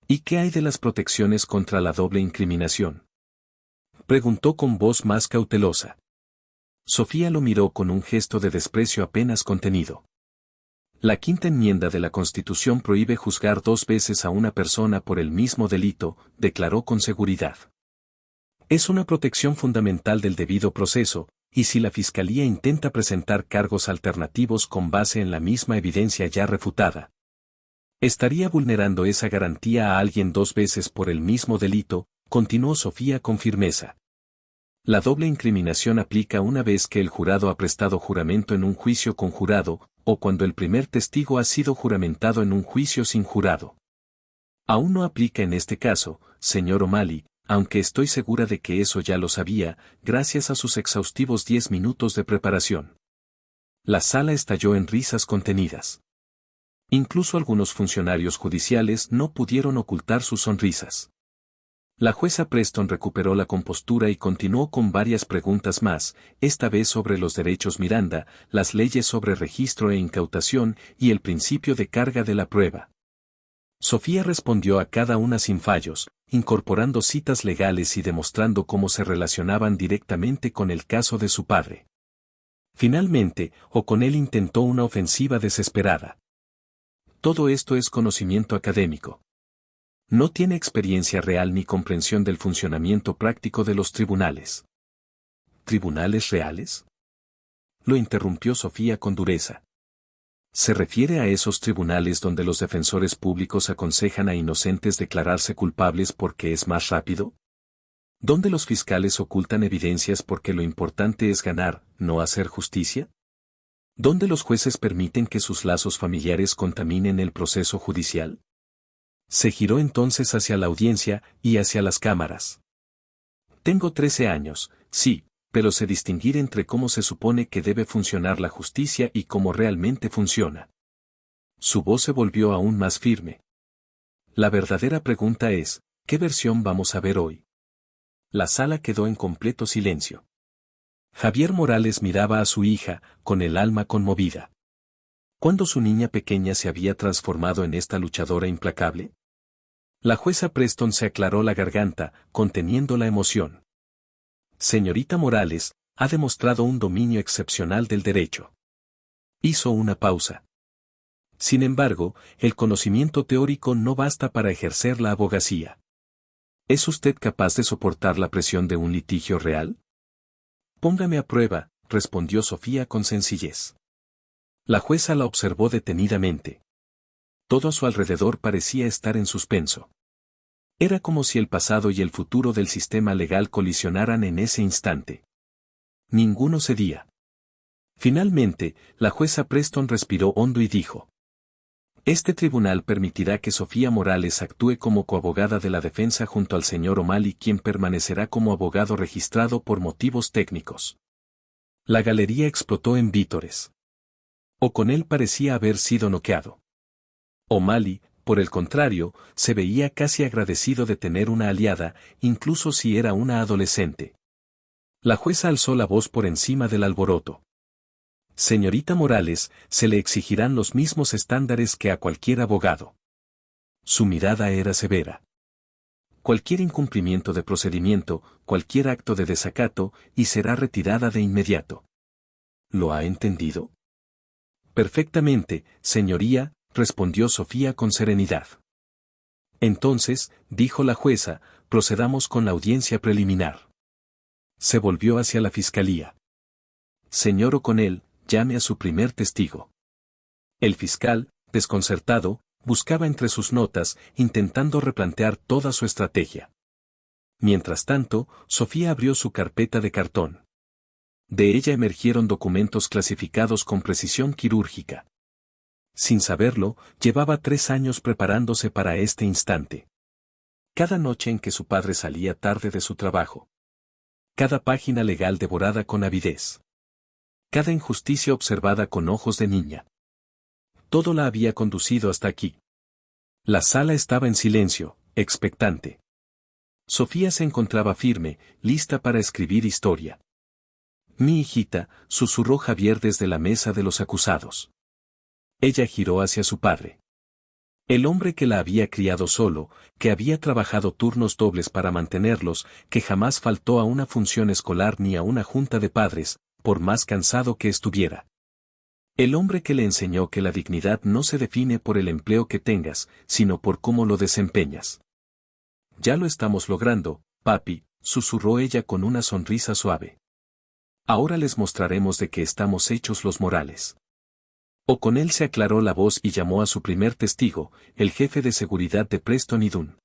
¿Y qué hay de las protecciones contra la doble incriminación?, preguntó con voz más cautelosa. Sofía lo miró con un gesto de desprecio apenas contenido. La quinta enmienda de la Constitución prohíbe juzgar 2 veces a una persona por el mismo delito, declaró con seguridad. Es una protección fundamental del debido proceso, y si la Fiscalía intenta presentar cargos alternativos con base en la misma evidencia ya refutada, estaría vulnerando esa garantía a alguien 2 veces por el mismo delito, continuó Sofía con firmeza. La doble incriminación aplica una vez que el jurado ha prestado juramento en un juicio con jurado, o cuando el primer testigo ha sido juramentado en un juicio sin jurado. Aún no aplica en este caso, señor O'Malley, aunque estoy segura de que eso ya lo sabía, gracias a sus exhaustivos 10 minutos de preparación. La sala estalló en risas contenidas. Incluso algunos funcionarios judiciales no pudieron ocultar sus sonrisas. La jueza Preston recuperó la compostura y continuó con varias preguntas más, esta vez sobre los derechos Miranda, las leyes sobre registro e incautación y el principio de carga de la prueba. Sofía respondió a cada una sin fallos, incorporando citas legales y demostrando cómo se relacionaban directamente con el caso de su padre. Finalmente, O'Connell intentó una ofensiva desesperada. Todo esto es conocimiento académico. No tiene experiencia real ni comprensión del funcionamiento práctico de los tribunales. ¿Tribunales reales? Lo interrumpió Sofía con dureza. ¿Se refiere a esos tribunales donde los defensores públicos aconsejan a inocentes declararse culpables porque es más rápido? ¿Donde los fiscales ocultan evidencias porque lo importante es ganar, no hacer justicia? ¿Donde los jueces permiten que sus lazos familiares contaminen el proceso judicial? Se giró entonces hacia la audiencia y hacia las cámaras. Tengo 13 años, sí, pero sé distinguir entre cómo se supone que debe funcionar la justicia y cómo realmente funciona. Su voz se volvió aún más firme. La verdadera pregunta es, ¿qué versión vamos a ver hoy? La sala quedó en completo silencio. Javier Morales miraba a su hija, con el alma conmovida. ¿Cuándo su niña pequeña se había transformado en esta luchadora implacable? La jueza Preston se aclaró la garganta, conteniendo la emoción. Señorita Morales, ha demostrado un dominio excepcional del derecho. Hizo una pausa. Sin embargo, el conocimiento teórico no basta para ejercer la abogacía. ¿Es usted capaz de soportar la presión de un litigio real? Póngame a prueba, respondió Sofía con sencillez. La jueza la observó detenidamente. Todo a su alrededor parecía estar en suspenso. Era como si el pasado y el futuro del sistema legal colisionaran en ese instante. Ninguno cedía. Finalmente, la jueza Preston respiró hondo y dijo: Este tribunal permitirá que Sofía Morales actúe como coabogada de la defensa junto al señor O'Malley, quien permanecerá como abogado registrado por motivos técnicos. La galería explotó en vítores. O'Connell parecía haber sido noqueado. O'Malley, por el contrario, se veía casi agradecido de tener una aliada, incluso si era una adolescente. La jueza alzó la voz por encima del alboroto. Señorita Morales, se le exigirán los mismos estándares que a cualquier abogado. Su mirada era severa. Cualquier incumplimiento de procedimiento, cualquier acto de desacato, y será retirada de inmediato. ¿Lo ha entendido? Perfectamente, señoría, respondió Sofía con serenidad. Entonces, dijo la jueza, procedamos con la audiencia preliminar. Se volvió hacia la fiscalía. Señor O'Connell, llame a su primer testigo. El fiscal, desconcertado, buscaba entre sus notas, intentando replantear toda su estrategia. Mientras tanto, Sofía abrió su carpeta de cartón. De ella emergieron documentos clasificados con precisión quirúrgica. Sin saberlo, llevaba 3 años preparándose para este instante. Cada noche en que su padre salía tarde de su trabajo. Cada página legal devorada con avidez. Cada injusticia observada con ojos de niña. Todo la había conducido hasta aquí. La sala estaba en silencio, expectante. Sofía se encontraba firme, lista para escribir historia. Mi hijita, susurró Javier desde la mesa de los acusados. Ella giró hacia su padre. El hombre que la había criado solo, que había trabajado turnos dobles para mantenerlos, que jamás faltó a una función escolar ni a una junta de padres, por más cansado que estuviera. El hombre que le enseñó que la dignidad no se define por el empleo que tengas, sino por cómo lo desempeñas. Ya lo estamos logrando, papi, susurró ella con una sonrisa suave. Ahora les mostraremos de qué estamos hechos los Morales. O'Connell se aclaró la voz y llamó a su primer testigo, el jefe de seguridad de Preston y Dunn.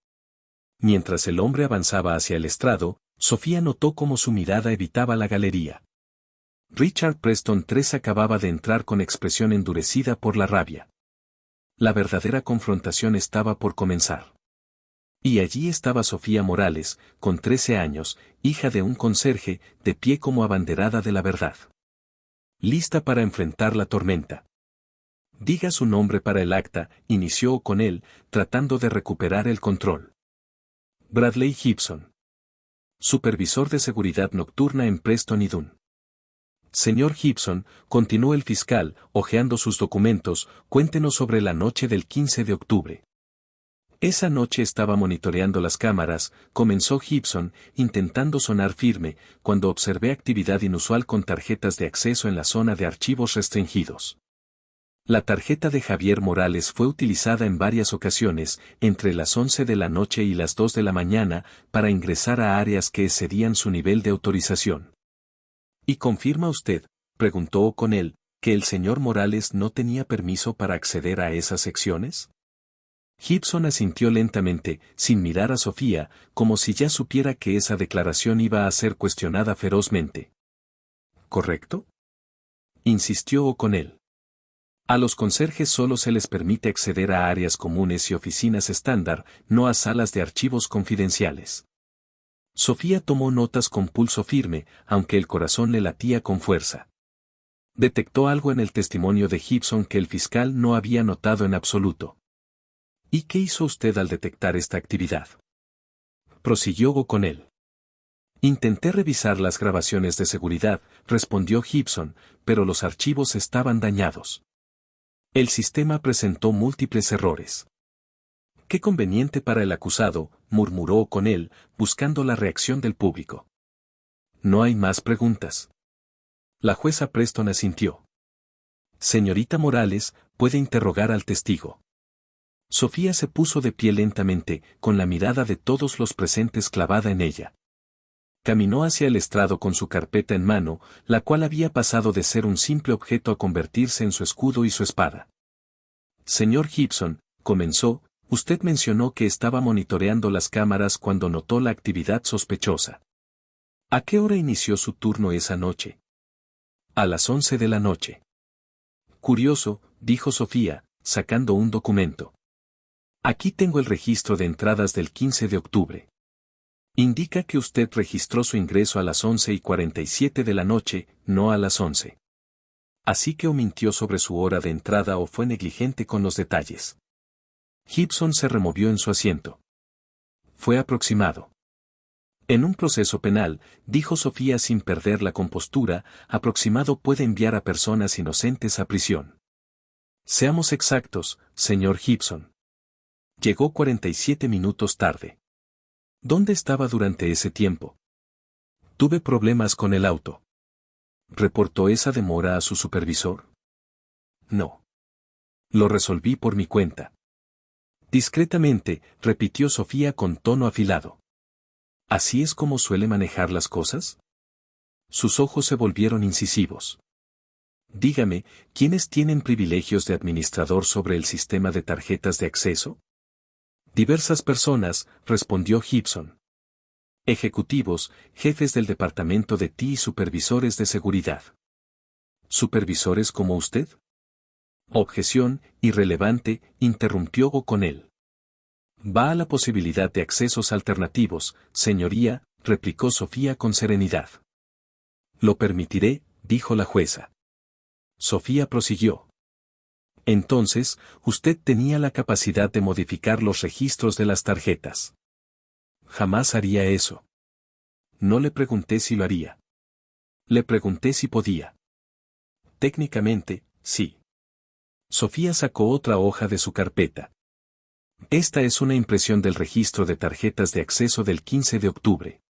Mientras el hombre avanzaba hacia el estrado, Sofía notó cómo su mirada evitaba la galería. Richard Preston III acababa de entrar con expresión endurecida por la rabia. La verdadera confrontación estaba por comenzar. Y allí estaba Sofía Morales, con 13 años, hija de un conserje, de pie como abanderada de la verdad. Lista para enfrentar la tormenta. Diga su nombre para el acta, inició con él, tratando de recuperar el control. Bradley Gibson. Supervisor de seguridad nocturna en Preston y Dun. Señor Gibson, continuó el fiscal, hojeando sus documentos, cuéntenos sobre la noche del 15 de octubre. Esa noche estaba monitoreando las cámaras, comenzó Gibson, intentando sonar firme, cuando observé actividad inusual con tarjetas de acceso en la zona de archivos restringidos. La tarjeta de Javier Morales fue utilizada en varias ocasiones, entre las 11 de la noche y las 2 de la mañana, para ingresar a áreas que excedían su nivel de autorización. ¿Y confirma usted, preguntó O'Connell, que el señor Morales no tenía permiso para acceder a esas secciones? Gibson asintió lentamente, sin mirar a Sofía, como si ya supiera que esa declaración iba a ser cuestionada ferozmente. ¿Correcto?, insistió O'Connell. A los conserjes solo se les permite acceder a áreas comunes y oficinas estándar, no a salas de archivos confidenciales. Sofía tomó notas con pulso firme, aunque el corazón le latía con fuerza. Detectó algo en el testimonio de Gibson que el fiscal no había notado en absoluto. ¿Y qué hizo usted al detectar esta actividad?, prosiguió O'Connell. Intenté revisar las grabaciones de seguridad, respondió Gibson, pero los archivos estaban dañados. El sistema presentó múltiples errores. Qué conveniente para el acusado, murmuró O'Connell, buscando la reacción del público. ¿No hay más preguntas? La jueza Preston asintió. Señorita Morales, puede interrogar al testigo. Sofía se puso de pie lentamente, con la mirada de todos los presentes clavada en ella. Caminó hacia el estrado con su carpeta en mano, la cual había pasado de ser un simple objeto a convertirse en su escudo y su espada. Señor Gibson, comenzó, usted mencionó que estaba monitoreando las cámaras cuando notó la actividad sospechosa. ¿A qué hora inició su turno esa noche? A las 11 de la noche. Curioso, dijo Sofía, sacando un documento. Aquí tengo el registro de entradas del 15 de octubre. Indica que usted registró su ingreso a las 11:47 de la noche, no a las 11. Así que o mintió sobre su hora de entrada o fue negligente con los detalles. Gibson se removió en su asiento. Fue aproximado. En un proceso penal, dijo Sofía sin perder la compostura, aproximado puede enviar a personas inocentes a prisión. Seamos exactos, señor Gibson. Llegó 47 minutos tarde. ¿Dónde estaba durante ese tiempo? Tuve problemas con el auto. ¿Reportó esa demora a su supervisor? No. Lo resolví por mi cuenta. Discretamente, repitió Sofía con tono afilado. ¿Así es como suele manejar las cosas? Sus ojos se volvieron incisivos. Dígame, ¿quiénes tienen privilegios de administrador sobre el sistema de tarjetas de acceso? Diversas personas, respondió Gibson. Ejecutivos, jefes del departamento de TI y supervisores de seguridad. ¿Supervisores como usted? Objeción, irrelevante, interrumpió O'Connell. Va a la posibilidad de accesos alternativos, señoría, replicó Sofía con serenidad. Lo permitiré, dijo la jueza. Sofía prosiguió. Entonces, usted tenía la capacidad de modificar los registros de las tarjetas. Jamás haría eso. No le pregunté si lo haría. Le pregunté si podía. Técnicamente, sí. Sofía sacó otra hoja de su carpeta. Esta es una impresión del registro de tarjetas de acceso del 15 de octubre.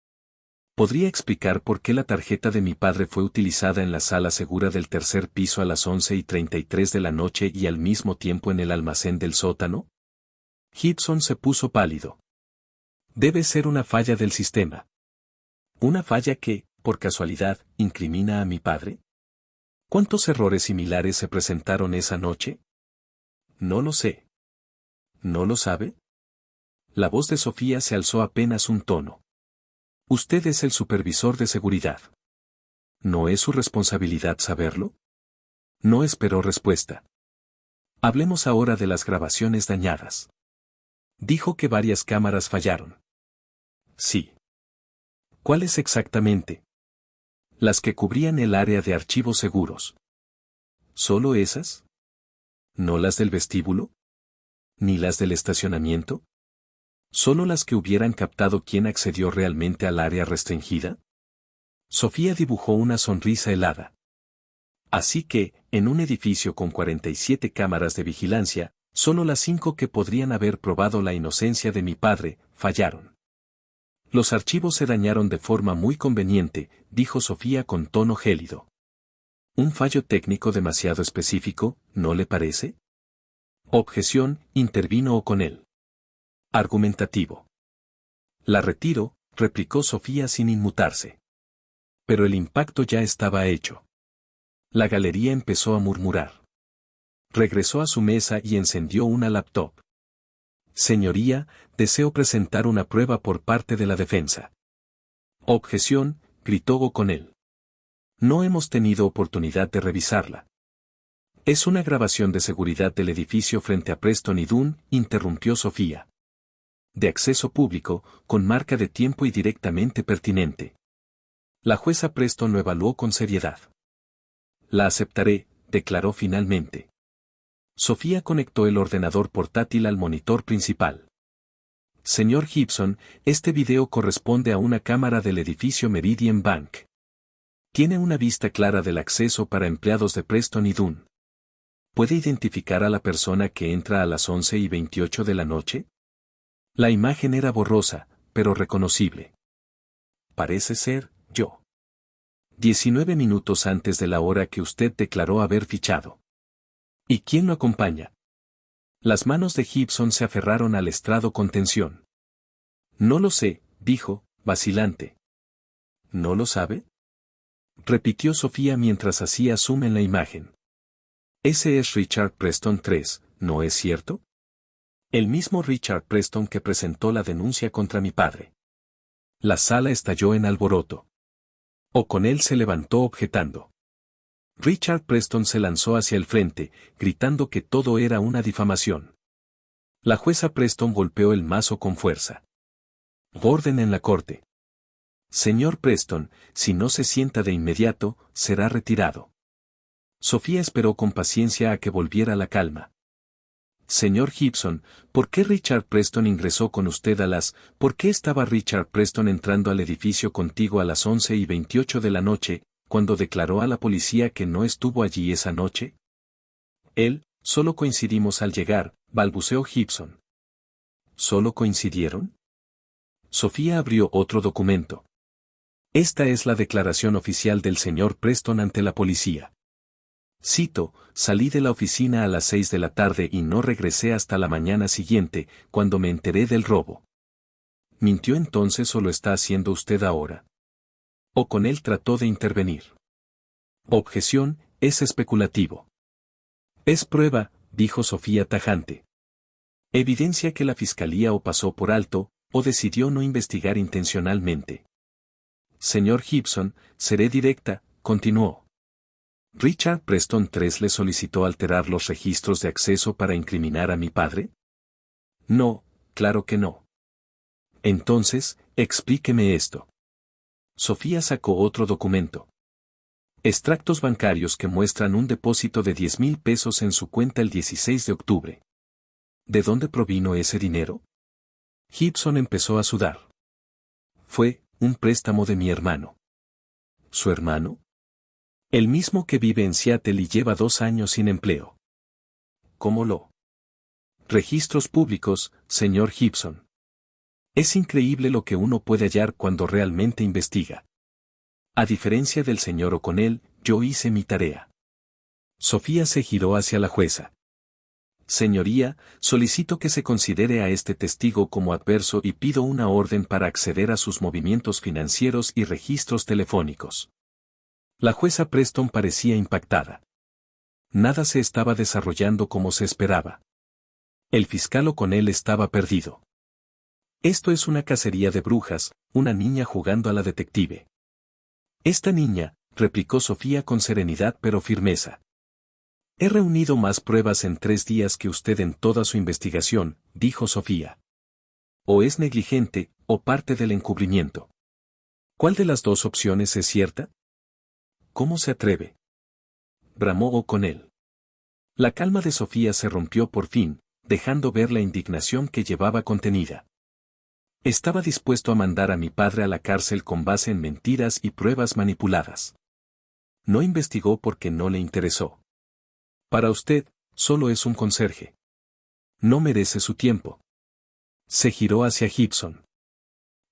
¿Podría explicar por qué la tarjeta de mi padre fue utilizada en la sala segura del tercer piso a las 11:33 de la noche y al mismo tiempo en el almacén del sótano? Gibson se puso pálido. Debe ser una falla del sistema. ¿Una falla que, por casualidad, incrimina a mi padre? ¿Cuántos errores similares se presentaron esa noche? No lo sé. ¿No lo sabe? La voz de Sofía se alzó apenas un tono. Usted es el supervisor de seguridad. ¿No es su responsabilidad saberlo? No esperó respuesta. Hablemos ahora de las grabaciones dañadas. Dijo que varias cámaras fallaron. Sí. ¿Cuáles exactamente? Las que cubrían el área de archivos seguros. ¿Solo esas? ¿No las del vestíbulo? ¿Ni las del estacionamiento? ¿Solo las que hubieran captado quién accedió realmente al área restringida? Sofía dibujó una sonrisa helada. Así que, en un edificio con 47 cámaras de vigilancia, solo las 5 que podrían haber probado la inocencia de mi padre, fallaron. Los archivos se dañaron de forma muy conveniente, dijo Sofía con tono gélido. Un fallo técnico demasiado específico, ¿no le parece? Objeción, intervino O'Connell. Argumentativo. La retiro, replicó Sofía sin inmutarse. Pero el impacto ya estaba hecho. La galería empezó a murmurar. Regresó a su mesa y encendió una laptop. Señoría, deseo presentar una prueba por parte de la defensa. Objeción, gritó O'Connell. No hemos tenido oportunidad de revisarla. Es una grabación de seguridad del edificio frente a Preston y Dunn, interrumpió Sofía. De acceso público, con marca de tiempo y directamente pertinente. La jueza Preston lo evaluó con seriedad. La aceptaré, declaró finalmente. Sofía conectó el ordenador portátil al monitor principal. Señor Gibson, este video corresponde a una cámara del edificio Meridian Bank. Tiene una vista clara del acceso para empleados de Preston y Dunn. ¿Puede identificar a la persona que entra a las 11:28 de la noche? La imagen era borrosa, pero reconocible. Parece ser, yo. 19 minutos antes de la hora que usted declaró haber fichado. ¿Y quién lo acompaña? Las manos de Gibson se aferraron al estrado con tensión. No lo sé, dijo, vacilante. ¿No lo sabe? Repitió Sofía mientras hacía zoom en la imagen. Ese es Richard Preston III, ¿no es cierto? El mismo Richard Preston que presentó la denuncia contra mi padre. La sala estalló en alboroto. O'Connell se levantó objetando. Richard Preston se lanzó hacia el frente, gritando que todo era una difamación. La jueza Preston golpeó el mazo con fuerza. Orden en la corte. Señor Preston, si no se sienta de inmediato, será retirado. Sofía esperó con paciencia a que volviera la calma. Señor Gibson, ¿por qué Richard Preston ingresó con usted ¿Por qué estaba Richard Preston entrando al edificio contigo a las 11:28 de la noche, cuando declaró a la policía que no estuvo allí esa noche? Él, solo coincidimos al llegar, balbuceó Gibson. ¿Solo coincidieron? Sofía abrió otro documento. Esta es la declaración oficial del señor Preston ante la policía. Cito, salí de la oficina a las 6 de la tarde y no regresé hasta la mañana siguiente, cuando me enteré del robo. ¿Mintió entonces o lo está haciendo usted ahora? O'Connell trató de intervenir. Objeción, es especulativo. Es prueba, dijo Sofía tajante. Evidencia que la fiscalía o pasó por alto, o decidió no investigar intencionalmente. Señor Gibson, seré directa, continuó. ¿Richard Preston III le solicitó alterar los registros de acceso para incriminar a mi padre? No, claro que no. Entonces, explíqueme esto. Sofía sacó otro documento. Extractos bancarios que muestran un depósito de 10,000 pesos en su cuenta el 16 de octubre. ¿De dónde provino ese dinero? Gibson empezó a sudar. Fue un préstamo de mi hermano. ¿Su hermano? El mismo que vive en Seattle y lleva 2 años sin empleo. ¿Cómo lo? Registros públicos, señor Gibson. Es increíble lo que uno puede hallar cuando realmente investiga. A diferencia del señor O'Connell, yo hice mi tarea. Sofía se giró hacia la jueza. Señoría, solicito que se considere a este testigo como adverso y pido una orden para acceder a sus movimientos financieros y registros telefónicos. La jueza Preston parecía impactada. Nada se estaba desarrollando como se esperaba. El fiscal O'Connell estaba perdido. Esto es una cacería de brujas, una niña jugando a la detective. Esta niña, replicó Sofía con serenidad pero firmeza. He reunido más pruebas en 3 días que usted en toda su investigación, dijo Sofía. O es negligente, o parte del encubrimiento. ¿Cuál de las 2 opciones es cierta? ¿Cómo se atreve? Bramó O'Connell. La calma de Sofía se rompió por fin, dejando ver la indignación que llevaba contenida. Estaba dispuesto a mandar a mi padre a la cárcel con base en mentiras y pruebas manipuladas. No investigó porque no le interesó. Para usted, solo es un conserje. No merece su tiempo. Se giró hacia Gibson.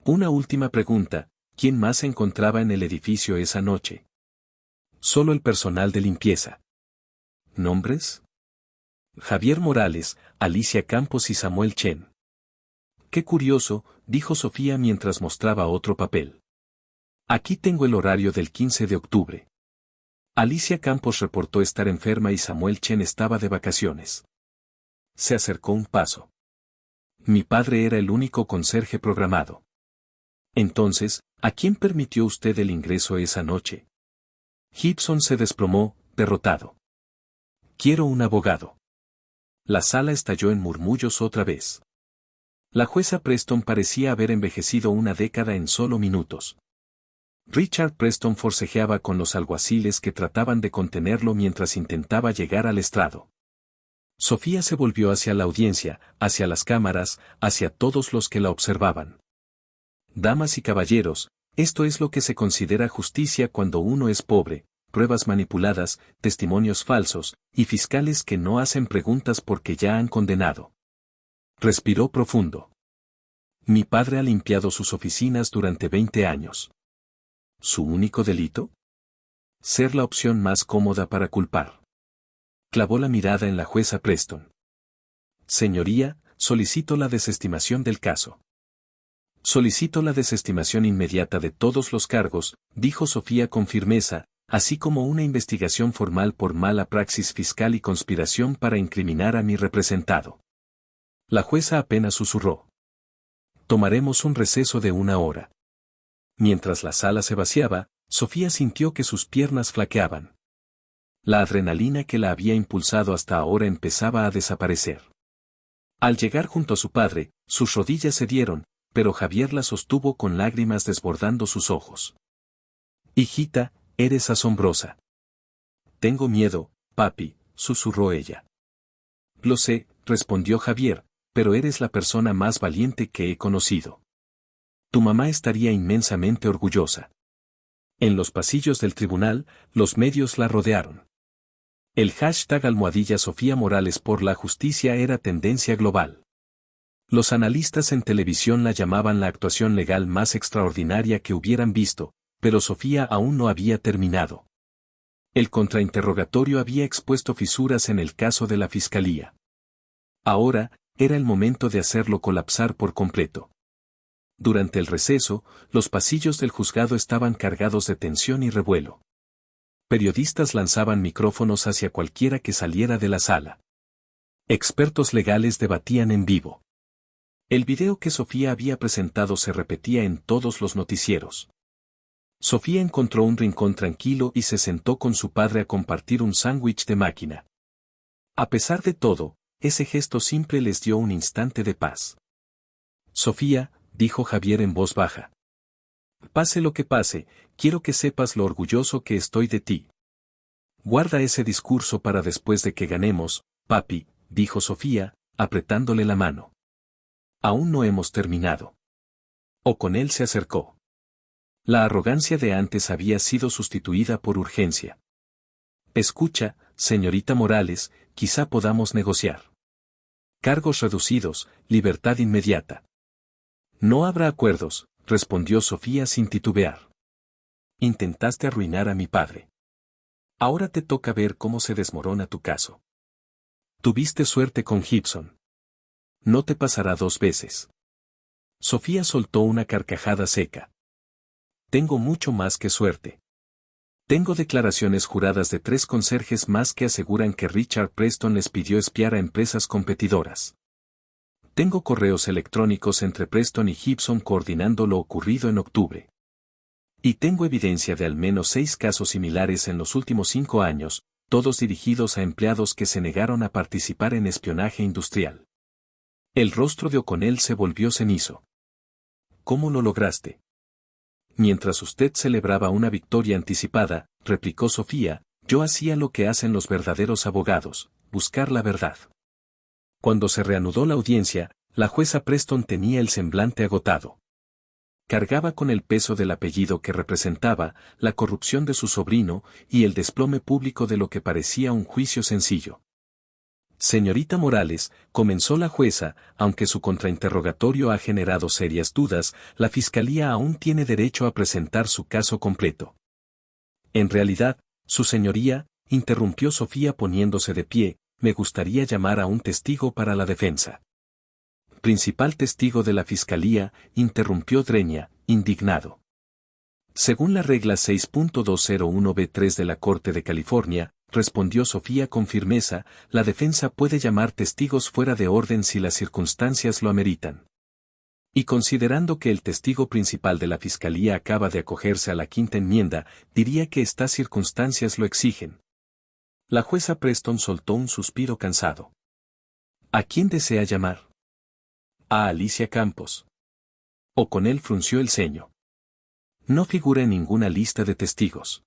Una última pregunta, ¿quién más se encontraba en el edificio esa noche? Solo el personal de limpieza. ¿Nombres? Javier Morales, Alicia Campos y Samuel Chen. Qué curioso, dijo Sofía mientras mostraba otro papel. Aquí tengo el horario del 15 de octubre. Alicia Campos reportó estar enferma y Samuel Chen estaba de vacaciones. Se acercó un paso. Mi padre era el único conserje programado. Entonces, ¿a quién permitió usted el ingreso esa noche? Gibson se desplomó, derrotado. Quiero un abogado. La sala estalló en murmullos otra vez. La jueza Preston parecía haber envejecido una década en solo minutos. Richard Preston forcejeaba con los alguaciles que trataban de contenerlo mientras intentaba llegar al estrado. Sofía se volvió hacia la audiencia, hacia las cámaras, hacia todos los que la observaban. Damas y caballeros, esto es lo que se considera justicia cuando uno es pobre, pruebas manipuladas, testimonios falsos, y fiscales que no hacen preguntas porque ya han condenado. Respiró profundo. Mi padre ha limpiado sus oficinas durante 20 años. ¿Su único delito? Ser la opción más cómoda para culpar. Clavó la mirada en la jueza Preston. Señoría, solicito la desestimación del caso. Solicito la desestimación inmediata de todos los cargos, dijo Sofía con firmeza, así como una investigación formal por mala praxis fiscal y conspiración para incriminar a mi representado. La jueza apenas susurró. Tomaremos un receso de 1 hora. Mientras la sala se vaciaba, Sofía sintió que sus piernas flaqueaban. La adrenalina que la había impulsado hasta ahora empezaba a desaparecer. Al llegar junto a su padre, sus rodillas cedieron, pero Javier la sostuvo con lágrimas desbordando sus ojos. Hijita, eres asombrosa. Tengo miedo, papi, susurró ella. Lo sé, respondió Javier, pero eres la persona más valiente que he conocido. Tu mamá estaría inmensamente orgullosa. En los pasillos del tribunal, los medios la rodearon. El hashtag #Sofía Morales por la justicia era tendencia global. Los analistas en televisión la llamaban la actuación legal más extraordinaria que hubieran visto, pero Sofía aún no había terminado. El contrainterrogatorio había expuesto fisuras en el caso de la fiscalía. Ahora, era el momento de hacerlo colapsar por completo. Durante el receso, los pasillos del juzgado estaban cargados de tensión y revuelo. Periodistas lanzaban micrófonos hacia cualquiera que saliera de la sala. Expertos legales debatían en vivo. El video que Sofía había presentado se repetía en todos los noticieros. Sofía encontró un rincón tranquilo y se sentó con su padre a compartir un sándwich de máquina. A pesar de todo, ese gesto simple les dio un instante de paz. Sofía, dijo Javier en voz baja. Pase lo que pase, quiero que sepas lo orgulloso que estoy de ti. Guarda ese discurso para después de que ganemos, papi, dijo Sofía, apretándole la mano. Aún no hemos terminado. O'Connell se acercó. La arrogancia de antes había sido sustituida por urgencia. Escucha, señorita Morales, quizá podamos negociar. Cargos reducidos, libertad inmediata. No habrá acuerdos, respondió Sofía sin titubear. Intentaste arruinar a mi padre. Ahora te toca ver cómo se desmorona tu caso. Tuviste suerte con Gibson. No te pasará 2 veces. Sofía soltó una carcajada seca. Tengo mucho más que suerte. Tengo declaraciones juradas de 3 conserjes más que aseguran que Richard Preston les pidió espiar a empresas competidoras. Tengo correos electrónicos entre Preston y Gibson coordinando lo ocurrido en octubre. Y tengo evidencia de al menos 6 casos similares en los últimos 5 años, todos dirigidos a empleados que se negaron a participar en espionaje industrial. El rostro de O'Connell se volvió cenizo. ¿Cómo lo lograste? Mientras usted celebraba una victoria anticipada, replicó Sofía, yo hacía lo que hacen los verdaderos abogados, buscar la verdad. Cuando se reanudó la audiencia, la jueza Preston tenía el semblante agotado. Cargaba con el peso del apellido que representaba, la corrupción de su sobrino y el desplome público de lo que parecía un juicio sencillo. Señorita Morales, comenzó la jueza, aunque su contrainterrogatorio ha generado serias dudas, la Fiscalía aún tiene derecho a presentar su caso completo. En realidad, su señoría, interrumpió Sofía poniéndose de pie, me gustaría llamar a un testigo para la defensa. Principal testigo de la Fiscalía, interrumpió Dreña, indignado. Según la regla 6.201b3 de la Corte de California, respondió Sofía con firmeza, la defensa puede llamar testigos fuera de orden si las circunstancias lo ameritan. Y considerando que el testigo principal de la Fiscalía acaba de acogerse a la quinta enmienda, diría que estas circunstancias lo exigen. La jueza Preston soltó un suspiro cansado. ¿A quién desea llamar? A Alicia Campos. O'Connell frunció el ceño. No figura en ninguna lista de testigos.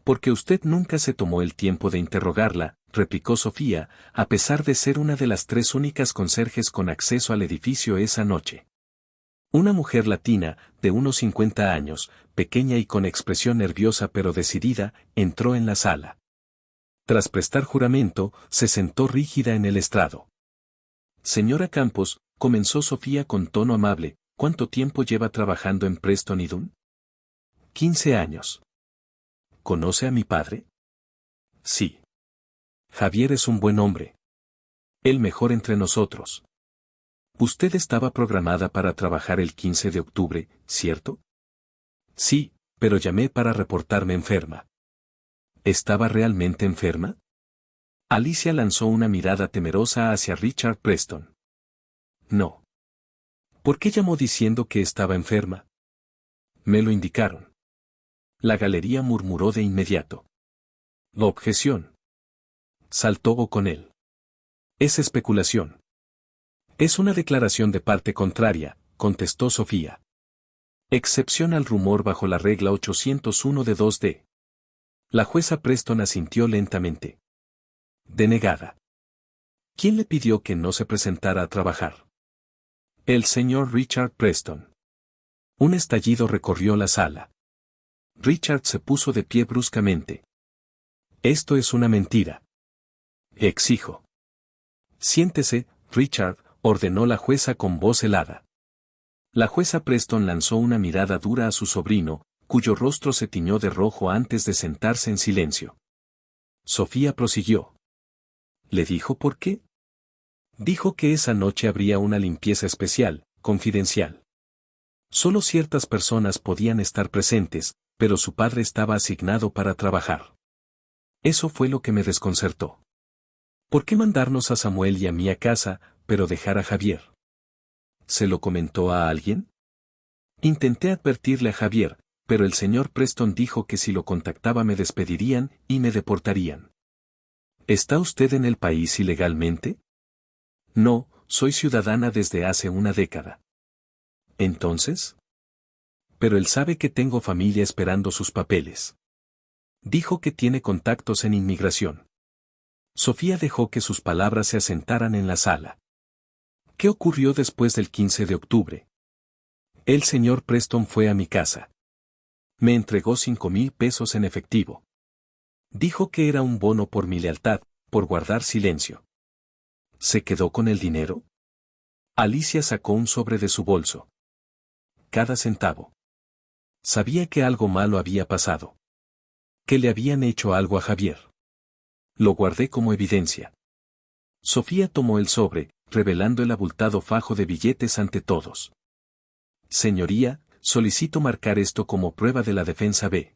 Porque usted nunca se tomó el tiempo de interrogarla, replicó Sofía, a pesar de ser una de las 3 únicas conserjes con acceso al edificio esa noche. Una mujer latina, de unos 50 años, pequeña y con expresión nerviosa pero decidida, entró en la sala. Tras prestar juramento, se sentó rígida en el estrado. Señora Campos, comenzó Sofía con tono amable, ¿cuánto tiempo lleva trabajando en Preston y Dunn? 15 años. ¿Conoce a mi padre? Sí. Javier es un buen hombre. El mejor entre nosotros. Usted estaba programada para trabajar el 15 de octubre, ¿cierto? Sí, pero llamé para reportarme enferma. ¿Estaba realmente enferma? Alicia lanzó una mirada temerosa hacia Richard Preston. No. ¿Por qué llamó diciendo que estaba enferma? Me lo indicaron. La galería murmuró de inmediato. La objeción. Saltó O'Connell. Es especulación. Es una declaración de parte contraria, contestó Sofía. Excepción al rumor bajo la regla 801 de 2D. La jueza Preston asintió lentamente. Denegada. ¿Quién le pidió que no se presentara a trabajar? El señor Richard Preston. Un estallido recorrió la sala. Richard se puso de pie bruscamente. Esto es una mentira. Exijo. Siéntese, Richard, ordenó la jueza con voz helada. La jueza Preston lanzó una mirada dura a su sobrino, cuyo rostro se tiñó de rojo antes de sentarse en silencio. Sofía prosiguió. ¿Le dijo por qué? Dijo que esa noche habría una limpieza especial, confidencial. Solo ciertas personas podían estar presentes, pero su padre estaba asignado para trabajar. Eso fue lo que me desconcertó. ¿Por qué mandarnos a Samuel y a mí a casa, pero dejar a Javier? ¿Se lo comentó a alguien? Intenté advertirle a Javier, pero el señor Preston dijo que si lo contactaba me despedirían y me deportarían. ¿Está usted en el país ilegalmente? No, soy ciudadana desde hace una década. ¿Entonces? Pero él sabe que tengo familia esperando sus papeles. Dijo que tiene contactos en inmigración. Sofía dejó que sus palabras se asentaran en la sala. ¿Qué ocurrió después del 15 de octubre? El señor Preston fue a mi casa. Me entregó 5,000 pesos en efectivo. Dijo que era un bono por mi lealtad, por guardar silencio. ¿Se quedó con el dinero? Alicia sacó un sobre de su bolso. Cada centavo. Sabía que algo malo había pasado. Que le habían hecho algo a Javier. Lo guardé como evidencia. Sofía tomó el sobre, revelando el abultado fajo de billetes ante todos. Señoría, solicito marcar esto como prueba de la defensa B.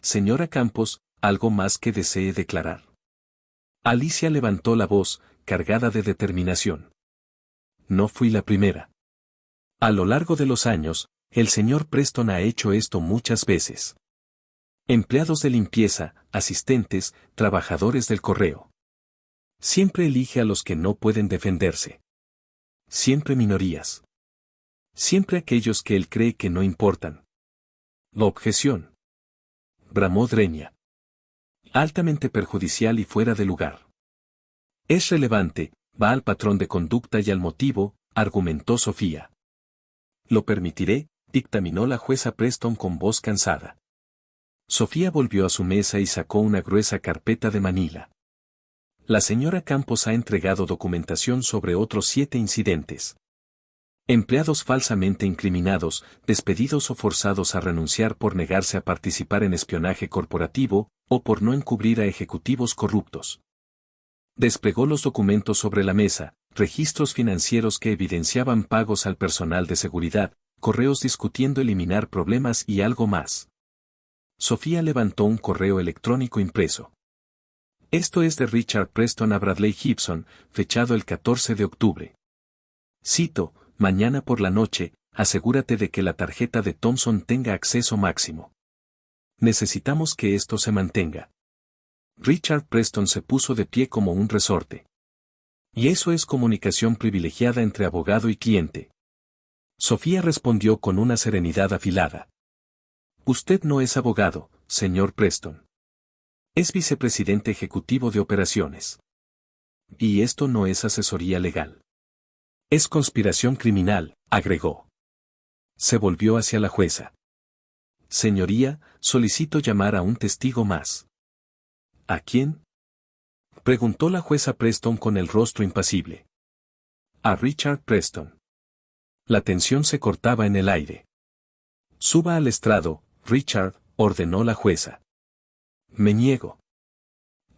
Señora Campos, ¿algo más que desee declarar? Alicia levantó la voz, cargada de determinación. No fui la primera. A lo largo de los años, el señor Preston ha hecho esto muchas veces. Empleados de limpieza, asistentes, trabajadores del correo. Siempre elige a los que no pueden defenderse. Siempre minorías. Siempre aquellos que él cree que no importan. La objeción. Bramó Dreña. Altamente perjudicial y fuera de lugar. Es relevante, va al patrón de conducta y al motivo, argumentó Sofía. Lo permitiré, dictaminó la jueza Preston con voz cansada. Sofía volvió a su mesa y sacó una gruesa carpeta de Manila. La señora Campos ha entregado documentación sobre otros 7 incidentes. Empleados falsamente incriminados, despedidos o forzados a renunciar por negarse a participar en espionaje corporativo, o por no encubrir a ejecutivos corruptos. Desplegó los documentos sobre la mesa, registros financieros que evidenciaban pagos al personal de seguridad, correos discutiendo eliminar problemas y algo más. Sofía levantó un correo electrónico impreso. Esto es de Richard Preston a Bradley Gibson, fechado el 14 de octubre. Cito, mañana por la noche, asegúrate de que la tarjeta de Thompson tenga acceso máximo. Necesitamos que esto se mantenga. Richard Preston se puso de pie como un resorte. Y eso es comunicación privilegiada entre abogado y cliente. Sofía respondió con una serenidad afilada. Usted no es abogado, señor Preston. Es vicepresidente ejecutivo de operaciones. Y esto no es asesoría legal. Es conspiración criminal, agregó. Se volvió hacia la jueza. Señoría, solicito llamar a un testigo más. ¿A quién? Preguntó la jueza Preston con el rostro impasible. A Richard Preston. La tensión se cortaba en el aire. Suba al estrado, Richard, ordenó la jueza. Me niego.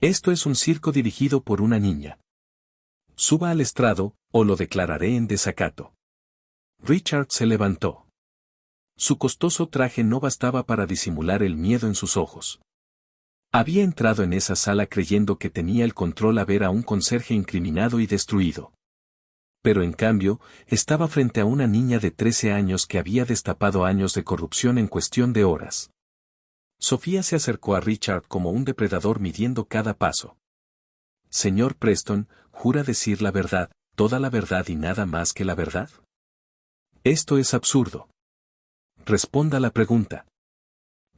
Esto es un circo dirigido por una niña. Suba al estrado, o lo declararé en desacato. Richard se levantó. Su costoso traje no bastaba para disimular el miedo en sus ojos. Había entrado en esa sala creyendo que tenía el control a ver a un conserje incriminado y destruido. Pero en cambio, estaba frente a una niña de 13 años que había destapado años de corrupción en cuestión de horas. Sofía se acercó a Richard como un depredador midiendo cada paso. Señor Preston, ¿jura decir la verdad, toda la verdad y nada más que la verdad? Esto es absurdo. Responda la pregunta.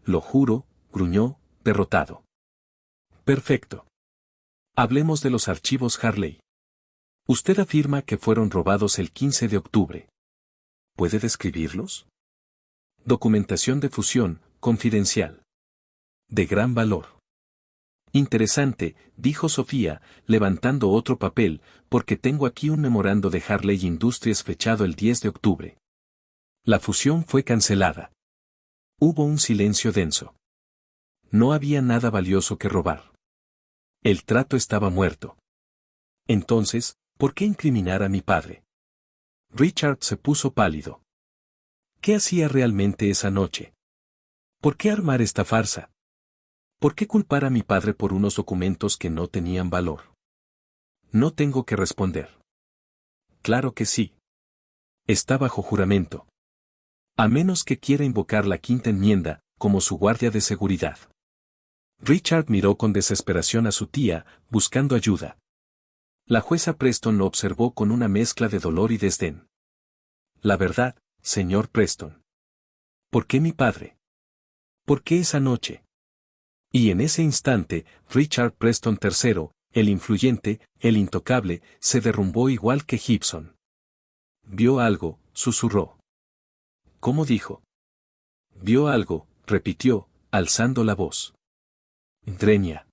Lo juro, gruñó, derrotado. Perfecto. Hablemos de los archivos Harley. Usted afirma que fueron robados el 15 de octubre. ¿Puede describirlos? Documentación de fusión, confidencial. De gran valor. Interesante, dijo Sofía, levantando otro papel, porque tengo aquí un memorando de Harley Industries fechado el 10 de octubre. La fusión fue cancelada. Hubo un silencio denso. No había nada valioso que robar. El trato estaba muerto. Entonces, ¿por qué incriminar a mi padre? Richard se puso pálido. ¿Qué hacía realmente esa noche? ¿Por qué armar esta farsa? ¿Por qué culpar a mi padre por unos documentos que no tenían valor? No tengo que responder. Claro que sí. Está bajo juramento. A menos que quiera invocar la quinta enmienda, como su guardia de seguridad. Richard miró con desesperación a su tía, buscando ayuda. La jueza Preston lo observó con una mezcla de dolor y desdén. La verdad, señor Preston. ¿Por qué mi padre? ¿Por qué esa noche? Y en ese instante, Richard Preston III, el influyente, el intocable, se derrumbó igual que Gibson. Vio algo, susurró. ¿Cómo dijo? Vio algo, repitió, alzando la voz. Drenia.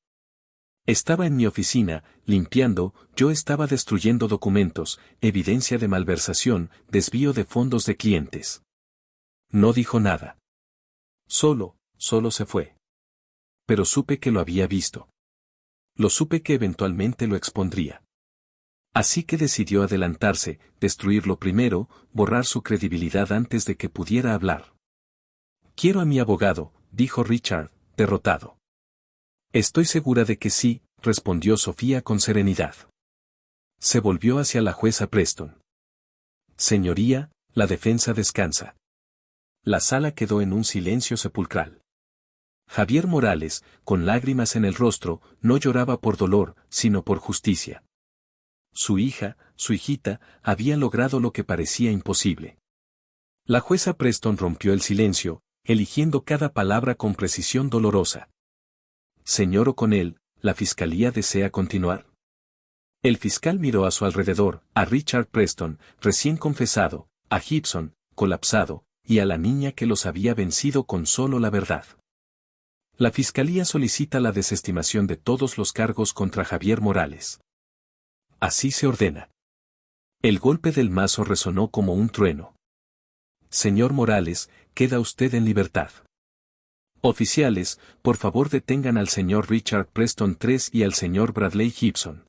Estaba en mi oficina, limpiando, yo estaba destruyendo documentos, evidencia de malversación, desvío de fondos de clientes. No dijo nada. Solo se fue. Pero supe que lo había visto. Lo supe que eventualmente lo expondría. Así que decidió adelantarse, destruirlo primero, borrar su credibilidad antes de que pudiera hablar. Quiero a mi abogado, dijo Richard, derrotado. Estoy segura de que sí, respondió Sofía con serenidad. Se volvió hacia la jueza Preston. Señoría, la defensa descansa. La sala quedó en un silencio sepulcral. Javier Morales, con lágrimas en el rostro, no lloraba por dolor, sino por justicia. Su hijita, había logrado lo que parecía imposible. La jueza Preston rompió el silencio, eligiendo cada palabra con precisión dolorosa. Señor O'Connell, ¿la fiscalía desea continuar? El fiscal miró a su alrededor, a Richard Preston, recién confesado, a Gibson, colapsado, y a la niña que los había vencido con solo la verdad. La fiscalía solicita la desestimación de todos los cargos contra Javier Morales. Así se ordena. El golpe del mazo resonó como un trueno. Señor Morales, queda usted en libertad. Oficiales, por favor detengan al señor Richard Preston III y al señor Bradley Gibson.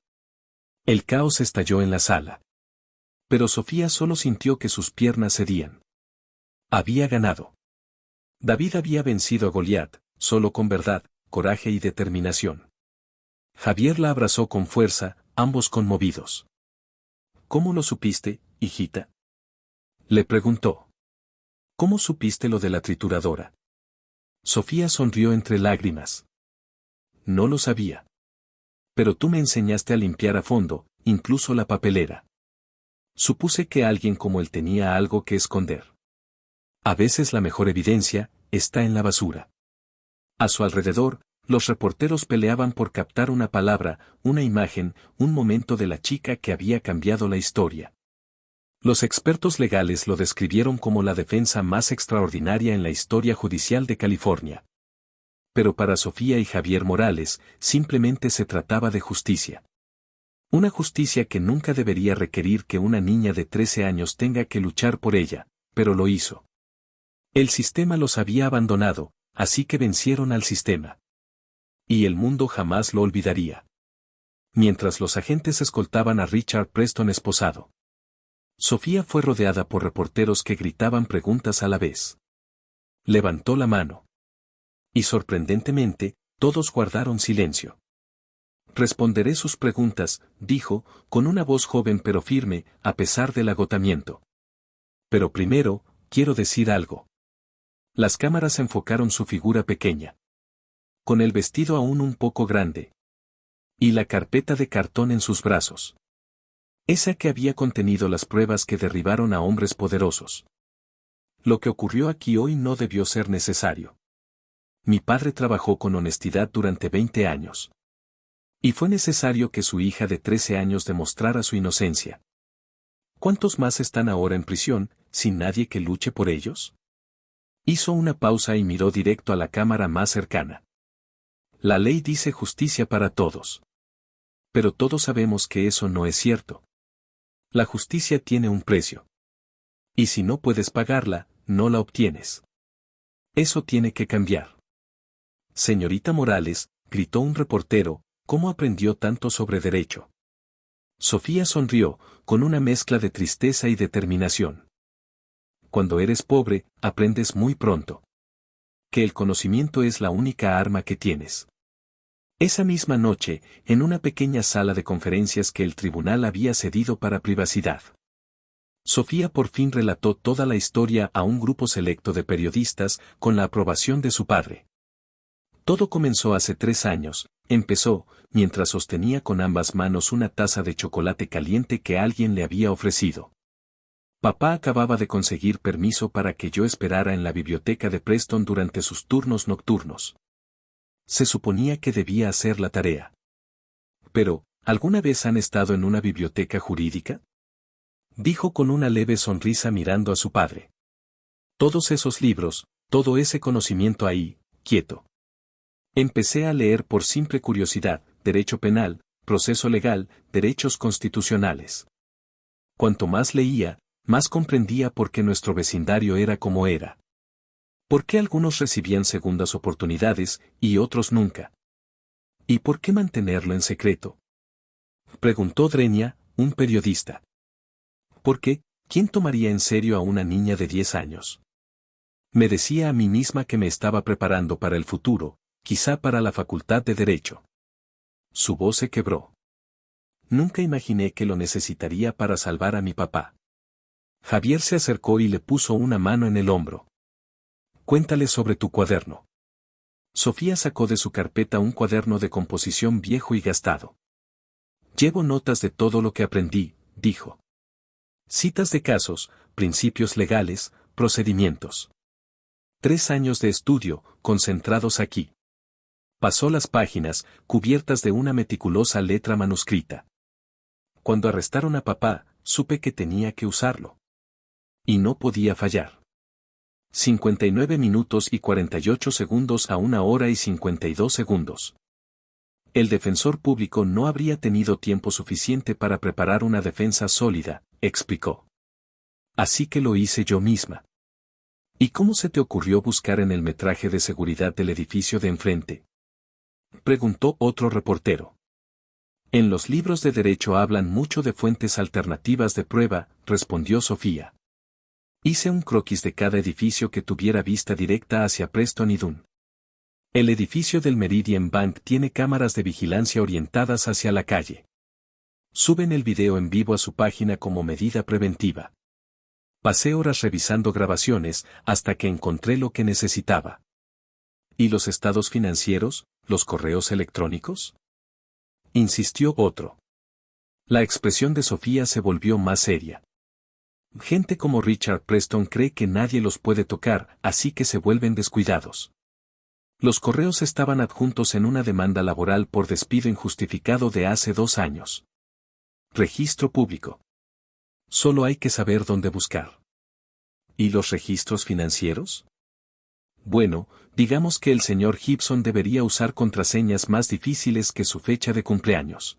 El caos estalló en la sala. Pero Sofía solo sintió que sus piernas cedían. Había ganado. David había vencido a Goliat, solo con verdad, coraje y determinación. Javier la abrazó con fuerza, ambos conmovidos. ¿Cómo lo supiste, hijita? Le preguntó. ¿Cómo supiste lo de la trituradora? Sofía sonrió entre lágrimas. No lo sabía. Pero tú me enseñaste a limpiar a fondo, incluso la papelera. Supuse que alguien como él tenía algo que esconder. A veces la mejor evidencia está en la basura. A su alrededor, los reporteros peleaban por captar una palabra, una imagen, un momento de la chica que había cambiado la historia. Los expertos legales lo describieron como la defensa más extraordinaria en la historia judicial de California. Pero para Sofía y Javier Morales, simplemente se trataba de justicia. Una justicia que nunca debería requerir que una niña de 13 años tenga que luchar por ella, pero lo hizo. El sistema los había abandonado, así que vencieron al sistema. Y el mundo jamás lo olvidaría. Mientras los agentes escoltaban a Richard Preston esposado, Sofía fue rodeada por reporteros que gritaban preguntas a la vez. Levantó la mano. Y sorprendentemente, todos guardaron silencio. Responderé sus preguntas, dijo, con una voz joven pero firme, a pesar del agotamiento. Pero primero, quiero decir algo. Las cámaras enfocaron su figura pequeña. Con el vestido aún un poco grande. Y la carpeta de cartón en sus brazos. Esa que había contenido las pruebas que derribaron a hombres poderosos. Lo que ocurrió aquí hoy no debió ser necesario. Mi padre trabajó con honestidad durante 20 años. Y fue necesario que su hija de 13 años demostrara su inocencia. ¿Cuántos más están ahora en prisión, sin nadie que luche por ellos? Hizo una pausa y miró directo a la cámara más cercana. La ley dice justicia para todos. Pero todos sabemos que eso no es cierto. La justicia tiene un precio. Y si no puedes pagarla, no la obtienes. Eso tiene que cambiar. Señorita Morales, gritó un reportero, ¿cómo aprendió tanto sobre derecho? Sofía sonrió, con una mezcla de tristeza y determinación. Cuando eres pobre, aprendes muy pronto. Que el conocimiento es la única arma que tienes. Esa misma noche, en una pequeña sala de conferencias que el tribunal había cedido para privacidad, Sofía por fin relató toda la historia a un grupo selecto de periodistas, con la aprobación de su padre. Todo comenzó hace 3 años, empezó, mientras sostenía con ambas manos una taza de chocolate caliente que alguien le había ofrecido. Papá acababa de conseguir permiso para que yo esperara en la biblioteca de Preston durante sus turnos nocturnos. Se suponía que debía hacer la tarea. Pero, ¿alguna vez han estado en una biblioteca jurídica? Dijo con una leve sonrisa mirando a su padre. Todos esos libros, todo ese conocimiento ahí, quieto. Empecé a leer por simple curiosidad, derecho penal, proceso legal, derechos constitucionales. Cuanto más leía, más comprendía por qué nuestro vecindario era como era. ¿Por qué algunos recibían segundas oportunidades y otros nunca? ¿Y por qué mantenerlo en secreto? Preguntó Drenia, un periodista. ¿Por qué? ¿Quién tomaría en serio a una niña de 10 años? Me decía a mí misma que me estaba preparando para el futuro, quizá para la facultad de Derecho. Su voz se quebró. Nunca imaginé que lo necesitaría para salvar a mi papá. Javier se acercó y le puso una mano en el hombro. Cuéntale sobre tu cuaderno. Sofía sacó de su carpeta un cuaderno de composición viejo y gastado. Llevo notas de todo lo que aprendí, dijo. Citas de casos, principios legales, procedimientos. 3 años de estudio, concentrados aquí. Pasó las páginas, cubiertas de una meticulosa letra manuscrita. Cuando arrestaron a papá, supe que tenía que usarlo. Y no podía fallar. 59 minutos y 48 segundos a 1 hora y 52 segundos. El defensor público no habría tenido tiempo suficiente para preparar una defensa sólida, explicó. Así que lo hice yo misma. ¿Y cómo se te ocurrió buscar en el metraje de seguridad del edificio de enfrente? Preguntó otro reportero. En los libros de derecho hablan mucho de fuentes alternativas de prueba, respondió Sofía. Hice un croquis de cada edificio que tuviera vista directa hacia Preston y Dunn. El edificio del Meridian Bank tiene cámaras de vigilancia orientadas hacia la calle. Suben el video en vivo a su página como medida preventiva. Pasé horas revisando grabaciones hasta que encontré lo que necesitaba. ¿Y los estados financieros, los correos electrónicos? Insistió otro. La expresión de Sofía se volvió más seria. Gente como Richard Preston cree que nadie los puede tocar, así que se vuelven descuidados. Los correos estaban adjuntos en una demanda laboral por despido injustificado de hace 2 años. Registro público. Solo hay que saber dónde buscar. ¿Y los registros financieros? Bueno, digamos que el señor Gibson debería usar contraseñas más difíciles que su fecha de cumpleaños.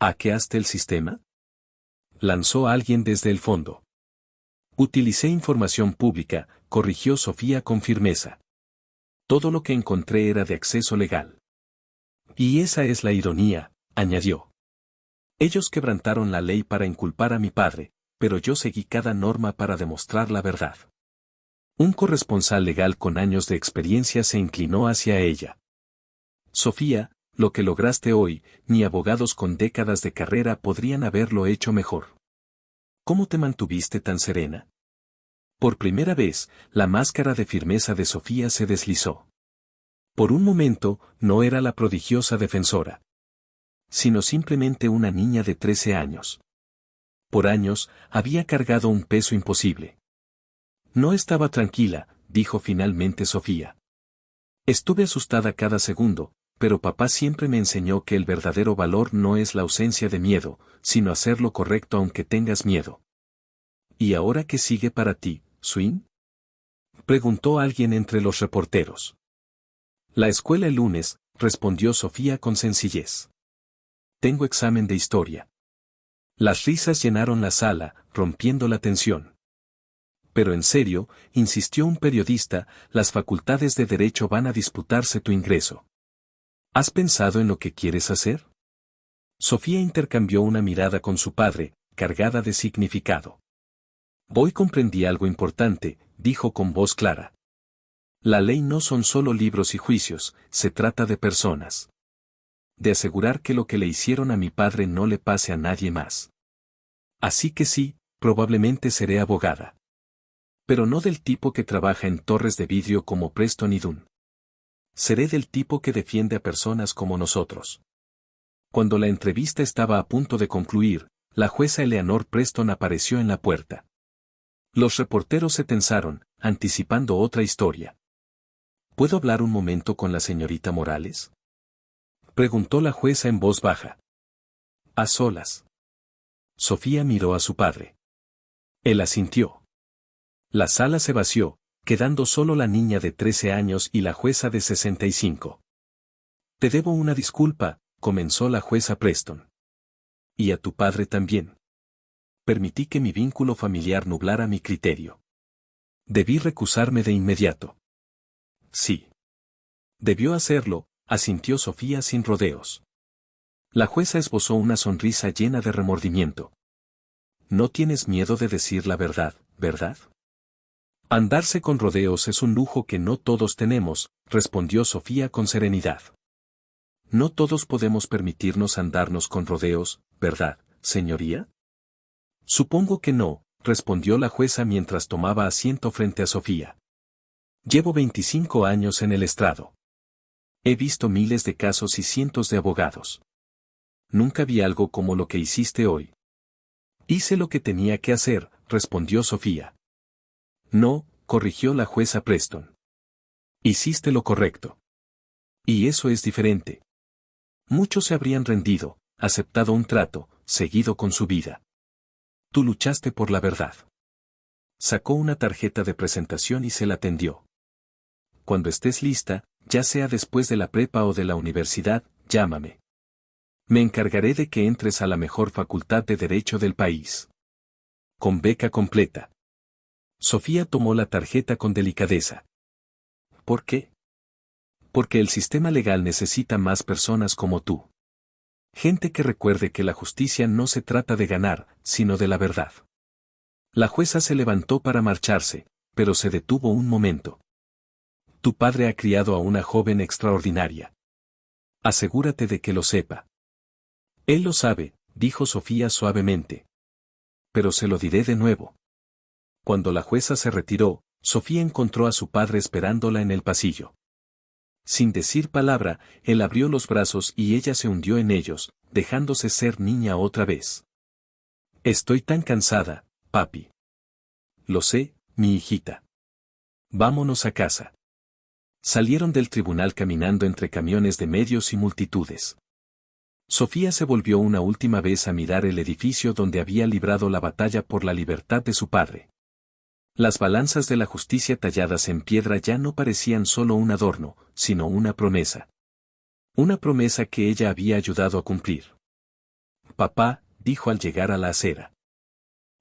¿Hackeaste el sistema? Lanzó alguien desde el fondo. Utilicé información pública, corrigió Sofía con firmeza. Todo lo que encontré era de acceso legal. Y esa es la ironía, añadió. Ellos quebrantaron la ley para inculpar a mi padre, pero yo seguí cada norma para demostrar la verdad. Un corresponsal legal con años de experiencia se inclinó hacia ella. Sofía, lo que lograste hoy, ni abogados con décadas de carrera podrían haberlo hecho mejor. ¿Cómo te mantuviste tan serena? Por primera vez, la máscara de firmeza de Sofía se deslizó. Por un momento, no era la prodigiosa defensora, sino simplemente una niña de 13 años. Por años, había cargado un peso imposible. No estaba tranquila, dijo finalmente Sofía. Estuve asustada cada segundo, pero papá siempre me enseñó que el verdadero valor no es la ausencia de miedo, sino hacer lo correcto aunque tengas miedo. ¿Y ahora qué sigue para ti, Swing? Preguntó alguien entre los reporteros. La escuela el lunes, respondió Sofía con sencillez. Tengo examen de historia. Las risas llenaron la sala, rompiendo la tensión. Pero en serio, insistió un periodista, las facultades de derecho van a disputarse tu ingreso. ¿Has pensado en lo que quieres hacer? Sofía intercambió una mirada con su padre, cargada de significado. Hoy comprendí algo importante, dijo con voz clara. La ley no son solo libros y juicios, se trata de personas. De asegurar que lo que le hicieron a mi padre no le pase a nadie más. Así que sí, probablemente seré abogada. Pero no del tipo que trabaja en torres de vidrio como Preston y Dunn. Seré del tipo que defiende a personas como nosotros. Cuando la entrevista estaba a punto de concluir, la jueza Eleanor Preston apareció en la puerta. Los reporteros se tensaron, anticipando otra historia. ¿Puedo hablar un momento con la señorita Morales? Preguntó la jueza en voz baja. A solas. Sofía miró a su padre. Él asintió. La sala se vació, quedando solo la niña de 13 años y la jueza de 65. Te debo una disculpa, comenzó la jueza Preston. Y a tu padre también. Permití que mi vínculo familiar nublara mi criterio. Debí recusarme de inmediato. Sí. Debió hacerlo, asintió Sofía sin rodeos. La jueza esbozó una sonrisa llena de remordimiento. No tienes miedo de decir la verdad, ¿verdad? Andarse con rodeos es un lujo que no todos tenemos, respondió Sofía con serenidad. No todos podemos permitirnos andarnos con rodeos, ¿verdad, señoría? Supongo que no, respondió la jueza mientras tomaba asiento frente a Sofía. Llevo 25 años en el estrado. He visto miles de casos y cientos de abogados. Nunca vi algo como lo que hiciste hoy. Hice lo que tenía que hacer, respondió Sofía. No, corrigió la jueza Preston. Hiciste lo correcto. Y eso es diferente. Muchos se habrían rendido, aceptado un trato, seguido con su vida. Tú luchaste por la verdad. Sacó una tarjeta de presentación y se la tendió. Cuando estés lista, ya sea después de la prepa o de la universidad, llámame. Me encargaré de que entres a la mejor facultad de Derecho del país. Con beca completa. Sofía tomó la tarjeta con delicadeza. ¿Por qué? Porque el sistema legal necesita más personas como tú. Gente que recuerde que la justicia no se trata de ganar, sino de la verdad. La jueza se levantó para marcharse, pero se detuvo un momento. Tu padre ha criado a una joven extraordinaria. Asegúrate de que lo sepa. Él lo sabe, dijo Sofía suavemente. Pero se lo diré de nuevo. Cuando la jueza se retiró, Sofía encontró a su padre esperándola en el pasillo. Sin decir palabra, él abrió los brazos y ella se hundió en ellos, dejándose ser niña otra vez. Estoy tan cansada, papi. Lo sé, mi hijita. Vámonos a casa. Salieron del tribunal caminando entre camiones de medios y multitudes. Sofía se volvió una última vez a mirar el edificio donde había librado la batalla por la libertad de su padre. Las balanzas de la justicia talladas en piedra ya no parecían solo un adorno, sino una promesa. Una promesa que ella había ayudado a cumplir. Papá, dijo al llegar a la acera.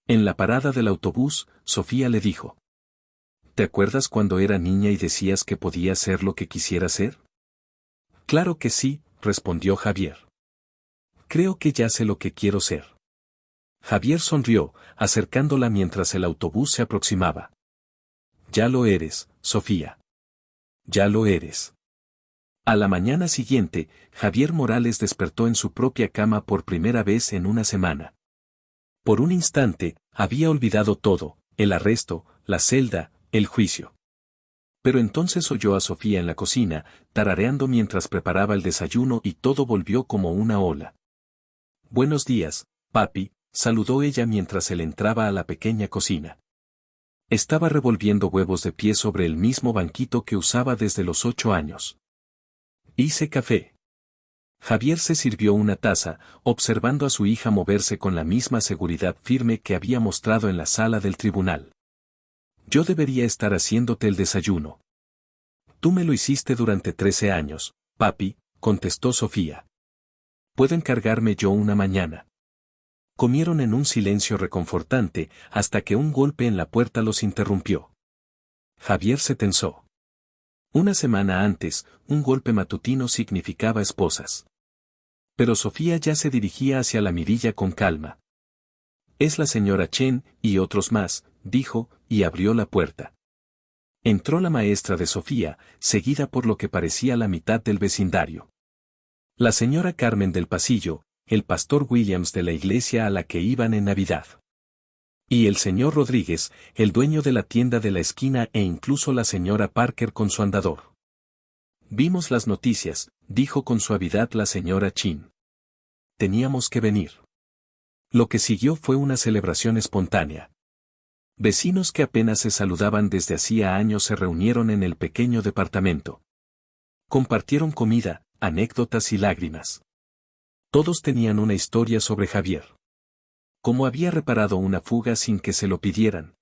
En la parada del autobús, Sofía le dijo. ¿Te acuerdas cuando era niña y decías que podía ser lo que quisiera ser? Claro que sí, respondió Javier. Creo que ya sé lo que quiero ser. Javier sonrió, acercándola mientras el autobús se aproximaba. Ya lo eres, Sofía. Ya lo eres. A la mañana siguiente, Javier Morales despertó en su propia cama por primera vez en una semana. Por un instante, había olvidado todo, el arresto, la celda, el juicio. Pero entonces oyó a Sofía en la cocina, tarareando mientras preparaba el desayuno y todo volvió como una ola. Buenos días, papi, saludó ella mientras él entraba a la pequeña cocina. Estaba revolviendo huevos de pie sobre el mismo banquito que usaba desde los 8 años. Hice café. Javier se sirvió una taza, observando a su hija moverse con la misma seguridad firme que había mostrado en la sala del tribunal. Yo debería estar haciéndote el desayuno. Tú me lo hiciste durante 13 años, papi, contestó Sofía. Puedo encargarme yo una mañana. Comieron en un silencio reconfortante, hasta que un golpe en la puerta los interrumpió. Javier se tensó. Una semana antes, un golpe matutino significaba esposas. Pero Sofía ya se dirigía hacia la mirilla con calma. Es la señora Chen, y otros más, dijo, y abrió la puerta. Entró la maestra de Sofía, seguida por lo que parecía la mitad del vecindario. La señora Carmen del pasillo, el pastor Williams de la iglesia a la que iban en Navidad. Y el señor Rodríguez, el dueño de la tienda de la esquina e incluso la señora Parker con su andador. Vimos las noticias, dijo con suavidad la señora Chin. Teníamos que venir. Lo que siguió fue una celebración espontánea. Vecinos que apenas se saludaban desde hacía años se reunieron en el pequeño departamento. Compartieron comida, anécdotas y lágrimas. Todos tenían una historia sobre Javier. Cómo había reparado una fuga sin que se lo pidieran.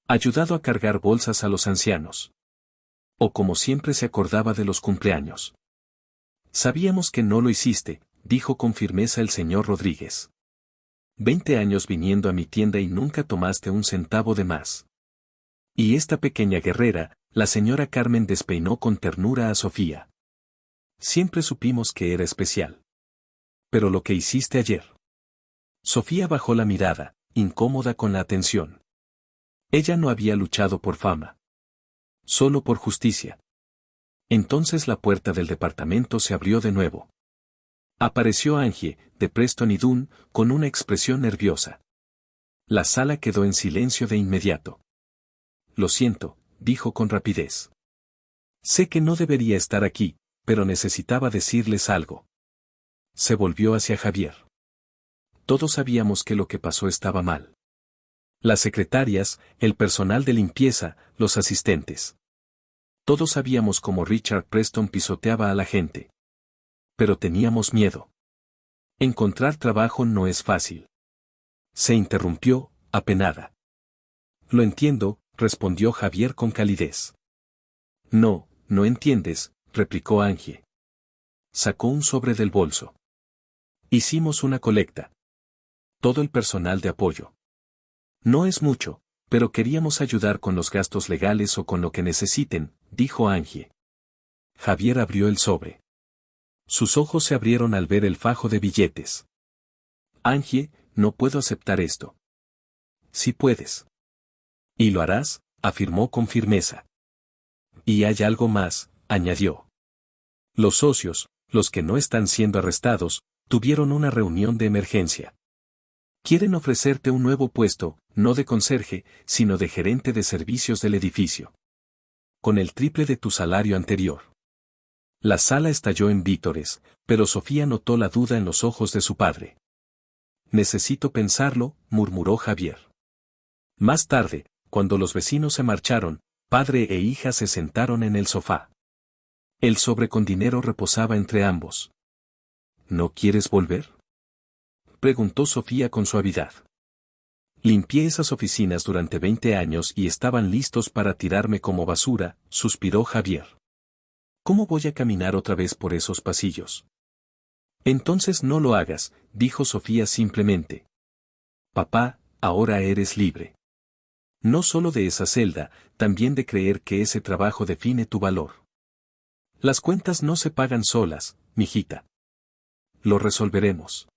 Ayudado a cargar bolsas a los ancianos. O como siempre se acordaba de los cumpleaños. Sabíamos que no lo hiciste, dijo con firmeza el señor Rodríguez. 20 años viniendo a mi tienda y nunca tomaste un centavo de más. Y esta pequeña guerrera, la señora Carmen despeinó con ternura a Sofía. Siempre supimos que era especial. Pero lo que hiciste ayer. Sofía bajó la mirada, incómoda con la atención. Ella no había luchado por fama. Solo por justicia. Entonces la puerta del departamento se abrió de nuevo. Apareció Angie, de Preston y Dunn, con una expresión nerviosa. La sala quedó en silencio de inmediato. Lo siento, dijo con rapidez. Sé que no debería estar aquí, pero necesitaba decirles algo. Se volvió hacia Javier. Todos sabíamos que lo que pasó estaba mal. Las secretarias, el personal de limpieza, los asistentes. Todos sabíamos cómo Richard Preston pisoteaba a la gente. Pero teníamos miedo. Encontrar trabajo no es fácil. Se interrumpió, apenada. Lo entiendo, respondió Javier con calidez. No, no entiendes, replicó Angie. Sacó un sobre del bolso. Hicimos una colecta. Todo el personal de apoyo. No es mucho, pero queríamos ayudar con los gastos legales o con lo que necesiten, dijo Angie. Javier abrió el sobre. Sus ojos se abrieron al ver el fajo de billetes. Angie, no puedo aceptar esto. Sí puedes. Y lo harás, afirmó con firmeza. Y hay algo más, añadió. Los socios, los que no están siendo arrestados, tuvieron una reunión de emergencia. Quieren ofrecerte un nuevo puesto, no de conserje, sino de gerente de servicios del edificio. Con el triple de tu salario anterior. La sala estalló en vítores, pero Sofía notó la duda en los ojos de su padre. Necesito pensarlo, murmuró Javier. Más tarde, cuando los vecinos se marcharon, padre e hija se sentaron en el sofá. El sobre con dinero reposaba entre ambos. ¿No quieres volver?, preguntó Sofía con suavidad. Limpié esas oficinas durante 20 años y estaban listos para tirarme como basura, suspiró Javier. ¿Cómo voy a caminar otra vez por esos pasillos? Entonces no lo hagas, dijo Sofía simplemente. Papá, ahora eres libre. No solo de esa celda, también de creer que ese trabajo define tu valor. Las cuentas no se pagan solas, mijita. Lo resolveremos.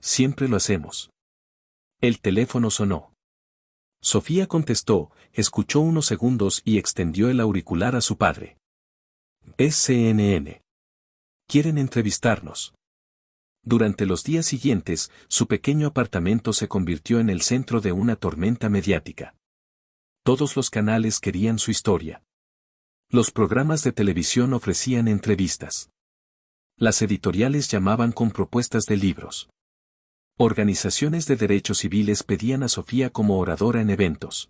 Siempre lo hacemos. El teléfono sonó. Sofía contestó, escuchó unos segundos y extendió el auricular a su padre. Es CNN. Quieren entrevistarnos. Durante los días siguientes, su pequeño apartamento se convirtió en el centro de una tormenta mediática. Todos los canales querían su historia. Los programas de televisión ofrecían entrevistas. Las editoriales llamaban con propuestas de libros. Organizaciones de derechos civiles pedían a Sofía como oradora en eventos.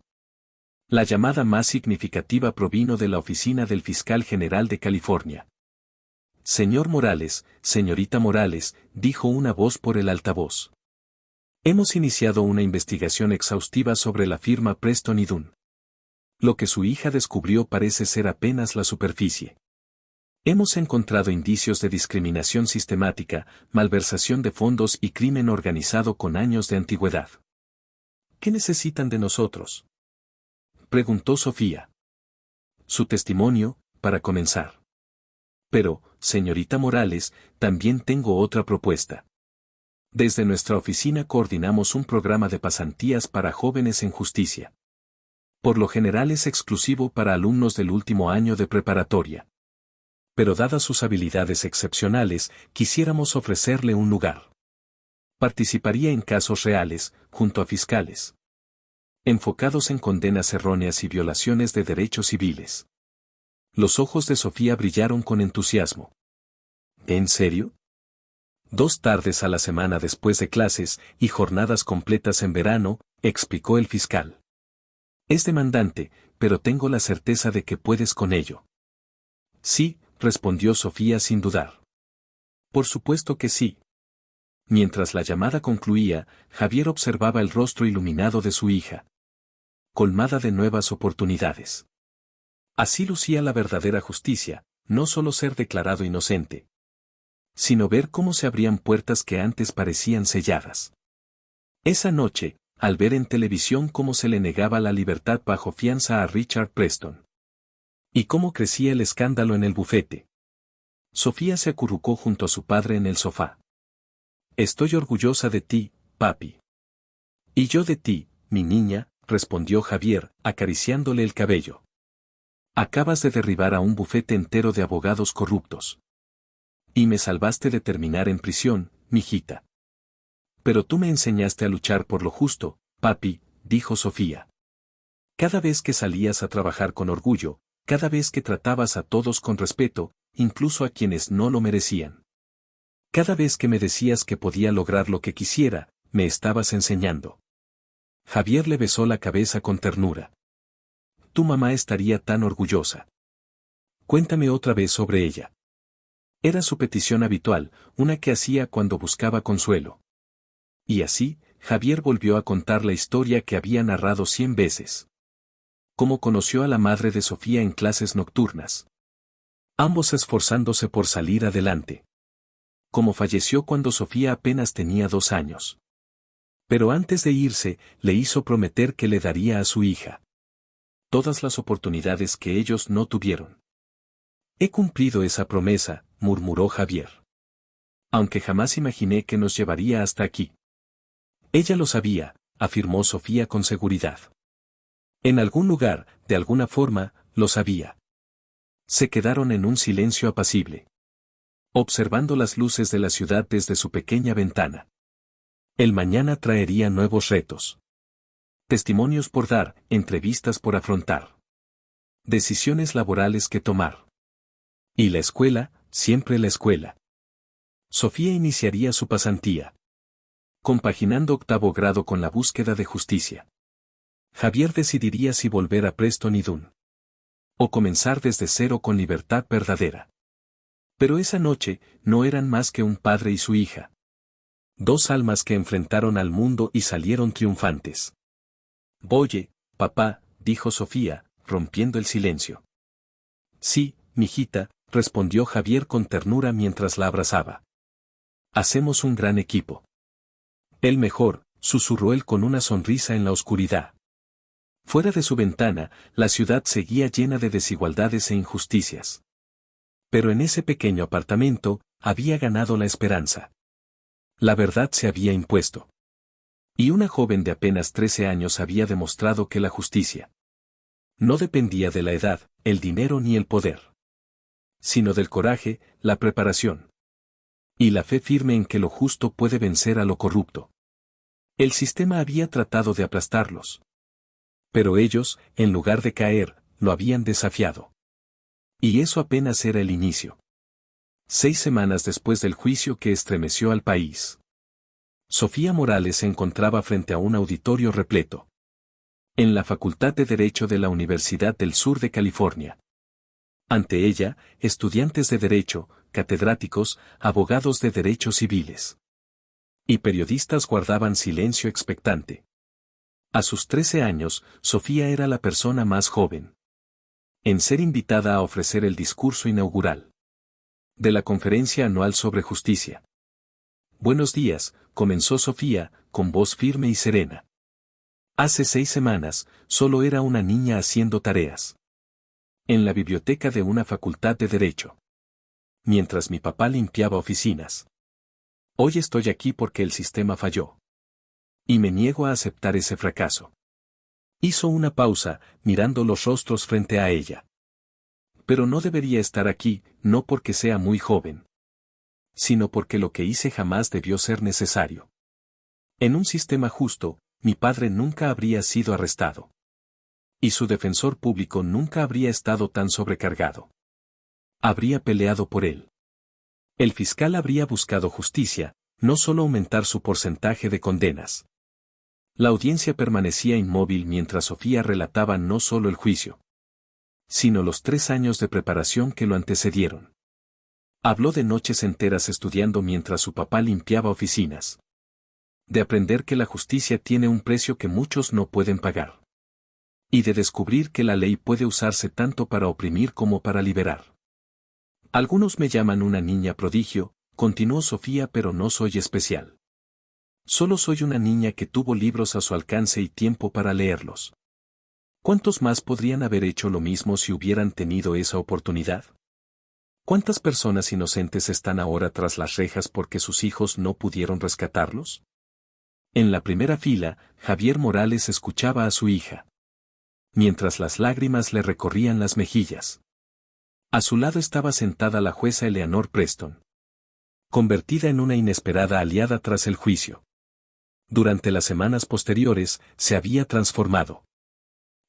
La llamada más significativa provino de la oficina del fiscal general de California. Señor Morales, señorita Morales, dijo una voz por el altavoz. Hemos iniciado una investigación exhaustiva sobre la firma Preston y Dunn. Lo que su hija descubrió parece ser apenas la superficie. Hemos encontrado indicios de discriminación sistemática, malversación de fondos y crimen organizado con años de antigüedad. ¿Qué necesitan de nosotros?, preguntó Sofía. Su testimonio, para comenzar. Pero, señorita Morales, también tengo otra propuesta. Desde nuestra oficina coordinamos un programa de pasantías para jóvenes en justicia. Por lo general es exclusivo para alumnos del último año de preparatoria. Pero dadas sus habilidades excepcionales, quisiéramos ofrecerle un lugar. Participaría en casos reales, junto a fiscales. Enfocados en condenas erróneas y violaciones de derechos civiles. Los ojos de Sofía brillaron con entusiasmo. ¿En serio? 2 tardes a la semana después de clases y jornadas completas en verano, explicó el fiscal. Es demandante, pero tengo la certeza de que puedes con ello. Sí, respondió Sofía sin dudar. Por supuesto que sí. Mientras la llamada concluía, Javier observaba el rostro iluminado de su hija. Colmada de nuevas oportunidades. Así lucía la verdadera justicia, no solo ser declarado inocente, sino ver cómo se abrían puertas que antes parecían selladas. Esa noche, al ver en televisión cómo se le negaba la libertad bajo fianza a Richard Preston. Y cómo crecía el escándalo en el bufete. Sofía se acurrucó junto a su padre en el sofá. Estoy orgullosa de ti, papi. Y yo de ti, mi niña, respondió Javier, acariciándole el cabello. Acabas de derribar a un bufete entero de abogados corruptos. Y me salvaste de terminar en prisión, mijita. Pero tú me enseñaste a luchar por lo justo, papi, dijo Sofía. Cada vez que salías a trabajar con orgullo, cada vez que tratabas a todos con respeto, incluso a quienes no lo merecían. Cada vez que me decías que podía lograr lo que quisiera, me estabas enseñando. Javier le besó la cabeza con ternura. Tu mamá estaría tan orgullosa. Cuéntame otra vez sobre ella. Era su petición habitual, una que hacía cuando buscaba consuelo. Y así, Javier volvió a contar la historia que había narrado 100 veces. Cómo conoció a la madre de Sofía en clases nocturnas. Ambos esforzándose por salir adelante. Cómo falleció cuando Sofía apenas tenía 2 años. Pero antes de irse, le hizo prometer que le daría a su hija todas las oportunidades que ellos no tuvieron. He cumplido esa promesa, murmuró Javier. Aunque jamás imaginé que nos llevaría hasta aquí. Ella lo sabía, afirmó Sofía con seguridad. En algún lugar, de alguna forma, lo sabía. Se quedaron en un silencio apacible, observando las luces de la ciudad desde su pequeña ventana. El mañana traería nuevos retos. Testimonios por dar, entrevistas por afrontar. Decisiones laborales que tomar. Y la escuela, siempre la escuela. Sofía iniciaría su pasantía, compaginando 8º grado con la búsqueda de justicia. Javier decidiría si volver a Preston y Dun. O comenzar desde cero con libertad verdadera. Pero esa noche, no eran más que un padre y su hija. 2 almas que enfrentaron al mundo y salieron triunfantes. Oye, papá, dijo Sofía, rompiendo el silencio. Sí, mijita, respondió Javier con ternura mientras la abrazaba. Hacemos un gran equipo. El mejor, susurró él con una sonrisa en la oscuridad. Fuera de su ventana, la ciudad seguía llena de desigualdades e injusticias. Pero en ese pequeño apartamento, había ganado la esperanza. La verdad se había impuesto. Y una joven de apenas 13 años había demostrado que la justicia no dependía de la edad, el dinero ni el poder, sino del coraje, la preparación y la fe firme en que lo justo puede vencer a lo corrupto. El sistema había tratado de aplastarlos. Pero ellos, en lugar de caer, lo habían desafiado. Y eso apenas era el inicio. 6 semanas después del juicio que estremeció al país, Sofía Morales se encontraba frente a un auditorio repleto. En la Facultad de Derecho de la Universidad del Sur de California. Ante ella, estudiantes de Derecho, catedráticos, abogados de derechos civiles y periodistas guardaban silencio expectante. A sus 13 años, Sofía era la persona más joven en ser invitada a ofrecer el discurso inaugural de la conferencia anual sobre justicia. Buenos días, comenzó Sofía, con voz firme y serena. Hace 6 semanas, solo era una niña haciendo tareas en la biblioteca de una facultad de Derecho, mientras mi papá limpiaba oficinas. Hoy estoy aquí porque el sistema falló. Y me niego a aceptar ese fracaso. Hizo una pausa, mirando los rostros frente a ella. Pero no debería estar aquí, no porque sea muy joven, sino porque lo que hice jamás debió ser necesario. En un sistema justo, mi padre nunca habría sido arrestado. Y su defensor público nunca habría estado tan sobrecargado. Habría peleado por él. El fiscal habría buscado justicia, no solo aumentar su porcentaje de condenas. La audiencia permanecía inmóvil mientras Sofía relataba no solo el juicio, sino los 3 años de preparación que lo antecedieron. Habló de noches enteras estudiando mientras su papá limpiaba oficinas. De aprender que la justicia tiene un precio que muchos no pueden pagar. Y de descubrir que la ley puede usarse tanto para oprimir como para liberar. Algunos me llaman una niña prodigio, continuó Sofía, pero no soy especial. Solo soy una niña que tuvo libros a su alcance y tiempo para leerlos. ¿Cuántos más podrían haber hecho lo mismo si hubieran tenido esa oportunidad? ¿Cuántas personas inocentes están ahora tras las rejas porque sus hijos no pudieron rescatarlos? En la primera fila, Javier Morales escuchaba a su hija, mientras las lágrimas le recorrían las mejillas. A su lado estaba sentada la jueza Eleanor Preston, convertida en una inesperada aliada tras el juicio. Durante las semanas posteriores, se había transformado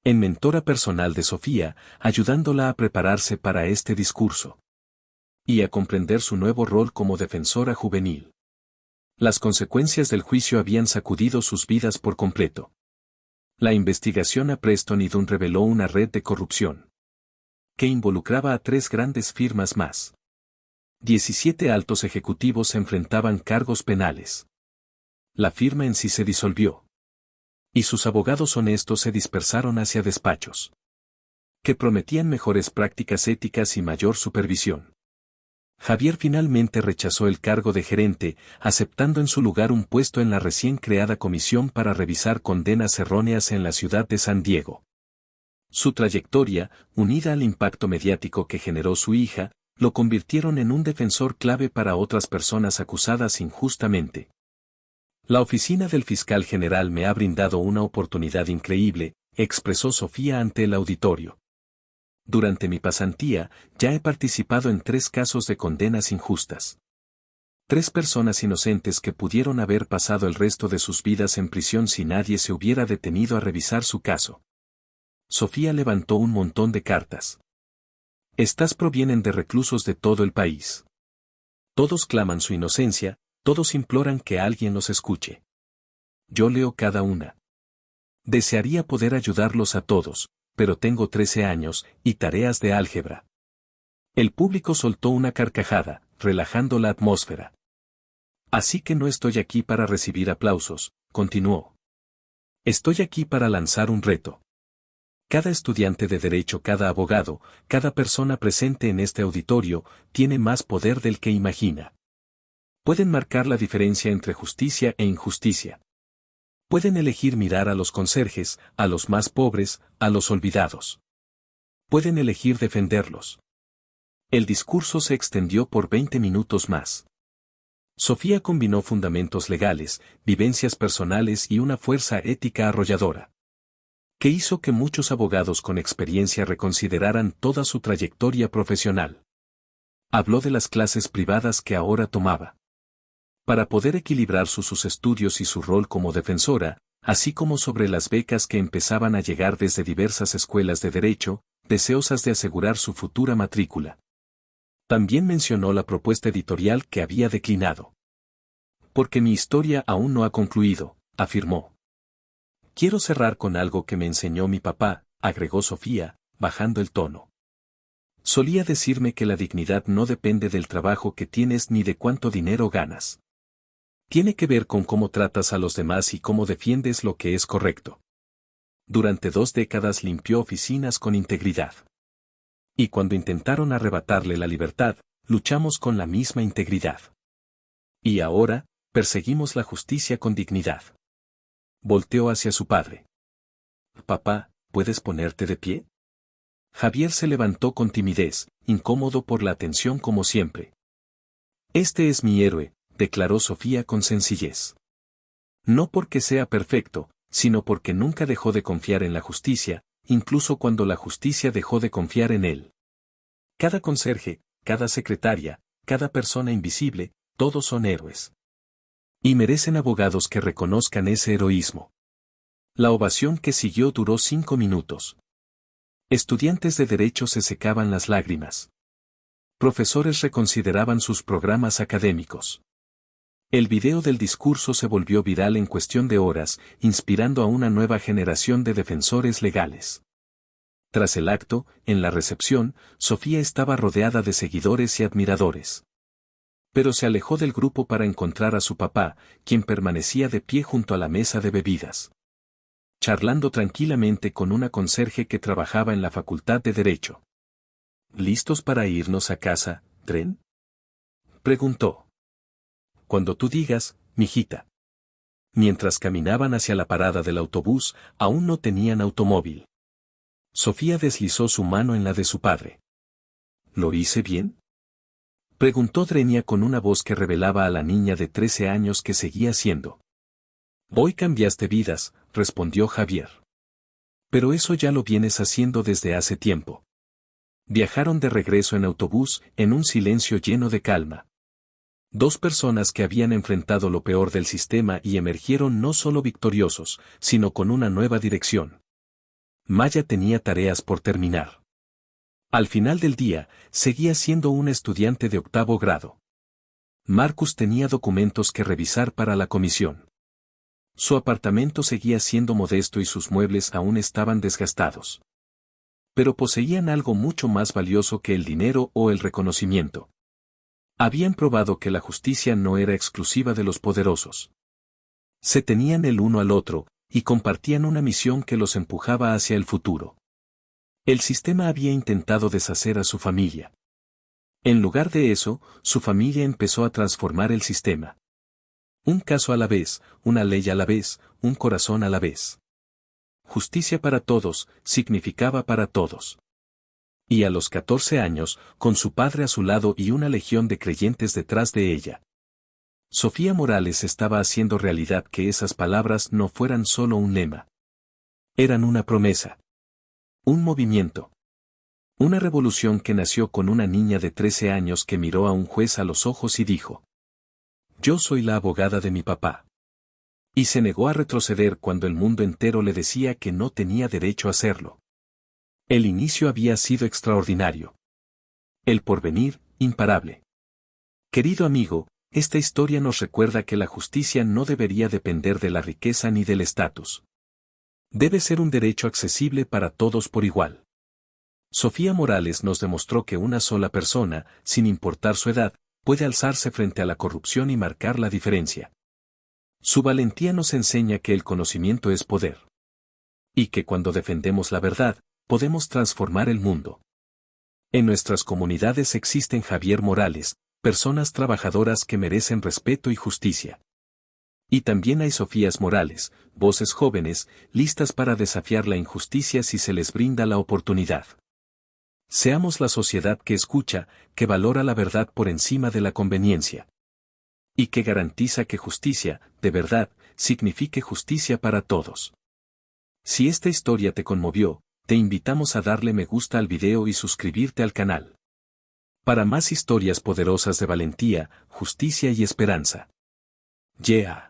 en mentora personal de Sofía, ayudándola a prepararse para este discurso y a comprender su nuevo rol como defensora juvenil. Las consecuencias del juicio habían sacudido sus vidas por completo. La investigación a Preston y Dunn reveló una red de corrupción que involucraba a 3 grandes firmas más. 17 altos ejecutivos se enfrentaban cargos penales. La firma en sí se disolvió. Y sus abogados honestos se dispersaron hacia despachos que prometían mejores prácticas éticas y mayor supervisión. Javier finalmente rechazó el cargo de gerente, aceptando en su lugar un puesto en la recién creada comisión para revisar condenas erróneas en la ciudad de San Diego. Su trayectoria, unida al impacto mediático que generó su hija, lo convirtieron en un defensor clave para otras personas acusadas injustamente. La oficina del fiscal general me ha brindado una oportunidad increíble, expresó Sofía ante el auditorio. Durante mi pasantía, ya he participado en 3 casos de condenas injustas. 3 personas inocentes que pudieron haber pasado el resto de sus vidas en prisión si nadie se hubiera detenido a revisar su caso. Sofía levantó un montón de cartas. Estas provienen de reclusos de todo el país. Todos claman su inocencia, todos imploran que alguien los escuche. Yo leo cada una. Desearía poder ayudarlos a todos, pero tengo 13 años y tareas de álgebra. El público soltó una carcajada, relajando la atmósfera. Así que no estoy aquí para recibir aplausos, continuó. Estoy aquí para lanzar un reto. Cada estudiante de derecho, cada abogado, cada persona presente en este auditorio, tiene más poder del que imagina. Pueden marcar la diferencia entre justicia e injusticia. Pueden elegir mirar a los conserjes, a los más pobres, a los olvidados. Pueden elegir defenderlos. El discurso se extendió por 20 minutos más. Sofía combinó fundamentos legales, vivencias personales y una fuerza ética arrolladora, que hizo que muchos abogados con experiencia reconsideraran toda su trayectoria profesional. Habló de las clases privadas que ahora tomaba para poder equilibrar sus estudios y su rol como defensora, así como sobre las becas que empezaban a llegar desde diversas escuelas de derecho, deseosas de asegurar su futura matrícula. También mencionó la propuesta editorial que había declinado. Porque mi historia aún no ha concluido, afirmó. Quiero cerrar con algo que me enseñó mi papá, agregó Sofía, bajando el tono. Solía decirme que la dignidad no depende del trabajo que tienes ni de cuánto dinero ganas. Tiene que ver con cómo tratas a los demás y cómo defiendes lo que es correcto. Durante 2 décadas limpió oficinas con integridad. Y cuando intentaron arrebatarle la libertad, luchamos con la misma integridad. Y ahora, perseguimos la justicia con dignidad. Volteó hacia su padre. Papá, ¿puedes ponerte de pie? Javier se levantó con timidez, incómodo por la atención como siempre. Este es mi héroe, declaró Sofía con sencillez. No porque sea perfecto, sino porque nunca dejó de confiar en la justicia, incluso cuando la justicia dejó de confiar en él. Cada conserje, cada secretaria, cada persona invisible, todos son héroes. Y merecen abogados que reconozcan ese heroísmo. La ovación que siguió duró 5 minutos. Estudiantes de derecho se secaban las lágrimas. Profesores reconsideraban sus programas académicos. El video del discurso se volvió viral en cuestión de horas, inspirando a una nueva generación de defensores legales. Tras el acto, en la recepción, Sofía estaba rodeada de seguidores y admiradores. Pero se alejó del grupo para encontrar a su papá, quien permanecía de pie junto a la mesa de bebidas, charlando tranquilamente con una conserje que trabajaba en la Facultad de Derecho. ¿Listos para irnos a casa, Dren?, preguntó. Cuando tú digas, mijita. Mientras caminaban hacia la parada del autobús, aún no tenían automóvil. Sofía deslizó su mano en la de su padre. ¿Lo hice bien?, preguntó Drenia con una voz que revelaba a la niña de 13 años que seguía siendo. Hoy cambiaste vidas, respondió Javier. Pero eso ya lo vienes haciendo desde hace tiempo. Viajaron de regreso en autobús, en un silencio lleno de calma. 2 personas que habían enfrentado lo peor del sistema y emergieron no solo victoriosos, sino con una nueva dirección. Maya tenía tareas por terminar. Al final del día, seguía siendo una estudiante de 8º grado. Marcus tenía documentos que revisar para la comisión. Su apartamento seguía siendo modesto y sus muebles aún estaban desgastados. Pero poseían algo mucho más valioso que el dinero o el reconocimiento. Habían probado que la justicia no era exclusiva de los poderosos. Se tenían el uno al otro, y compartían una misión que los empujaba hacia el futuro. El sistema había intentado deshacer a su familia. En lugar de eso, su familia empezó a transformar el sistema. Un caso a la vez, una ley a la vez, un corazón a la vez. Justicia para todos, significaba para todos. Y a los 14 años, con su padre a su lado y una legión de creyentes detrás de ella, Sofía Morales estaba haciendo realidad que esas palabras no fueran solo un lema. Eran una promesa. Un movimiento. Una revolución que nació con una niña de 13 años que miró a un juez a los ojos y dijo: «Yo soy la abogada de mi papá». Y se negó a retroceder cuando el mundo entero le decía que no tenía derecho a hacerlo. El inicio había sido extraordinario. El porvenir, imparable. Querido amigo, esta historia nos recuerda que la justicia no debería depender de la riqueza ni del estatus. Debe ser un derecho accesible para todos por igual. Sofía Morales nos demostró que una sola persona, sin importar su edad, puede alzarse frente a la corrupción y marcar la diferencia. Su valentía nos enseña que el conocimiento es poder. Y que cuando defendemos la verdad, podemos transformar el mundo. En nuestras comunidades existen Javier Morales, personas trabajadoras que merecen respeto y justicia. Y también hay Sofías Morales, voces jóvenes, listas para desafiar la injusticia si se les brinda la oportunidad. Seamos la sociedad que escucha, que valora la verdad por encima de la conveniencia. Y que garantiza que justicia, de verdad, signifique justicia para todos. Si esta historia te conmovió, te invitamos a darle me gusta al video y suscribirte al canal. Para más historias poderosas de valentía, justicia y esperanza. Yeah.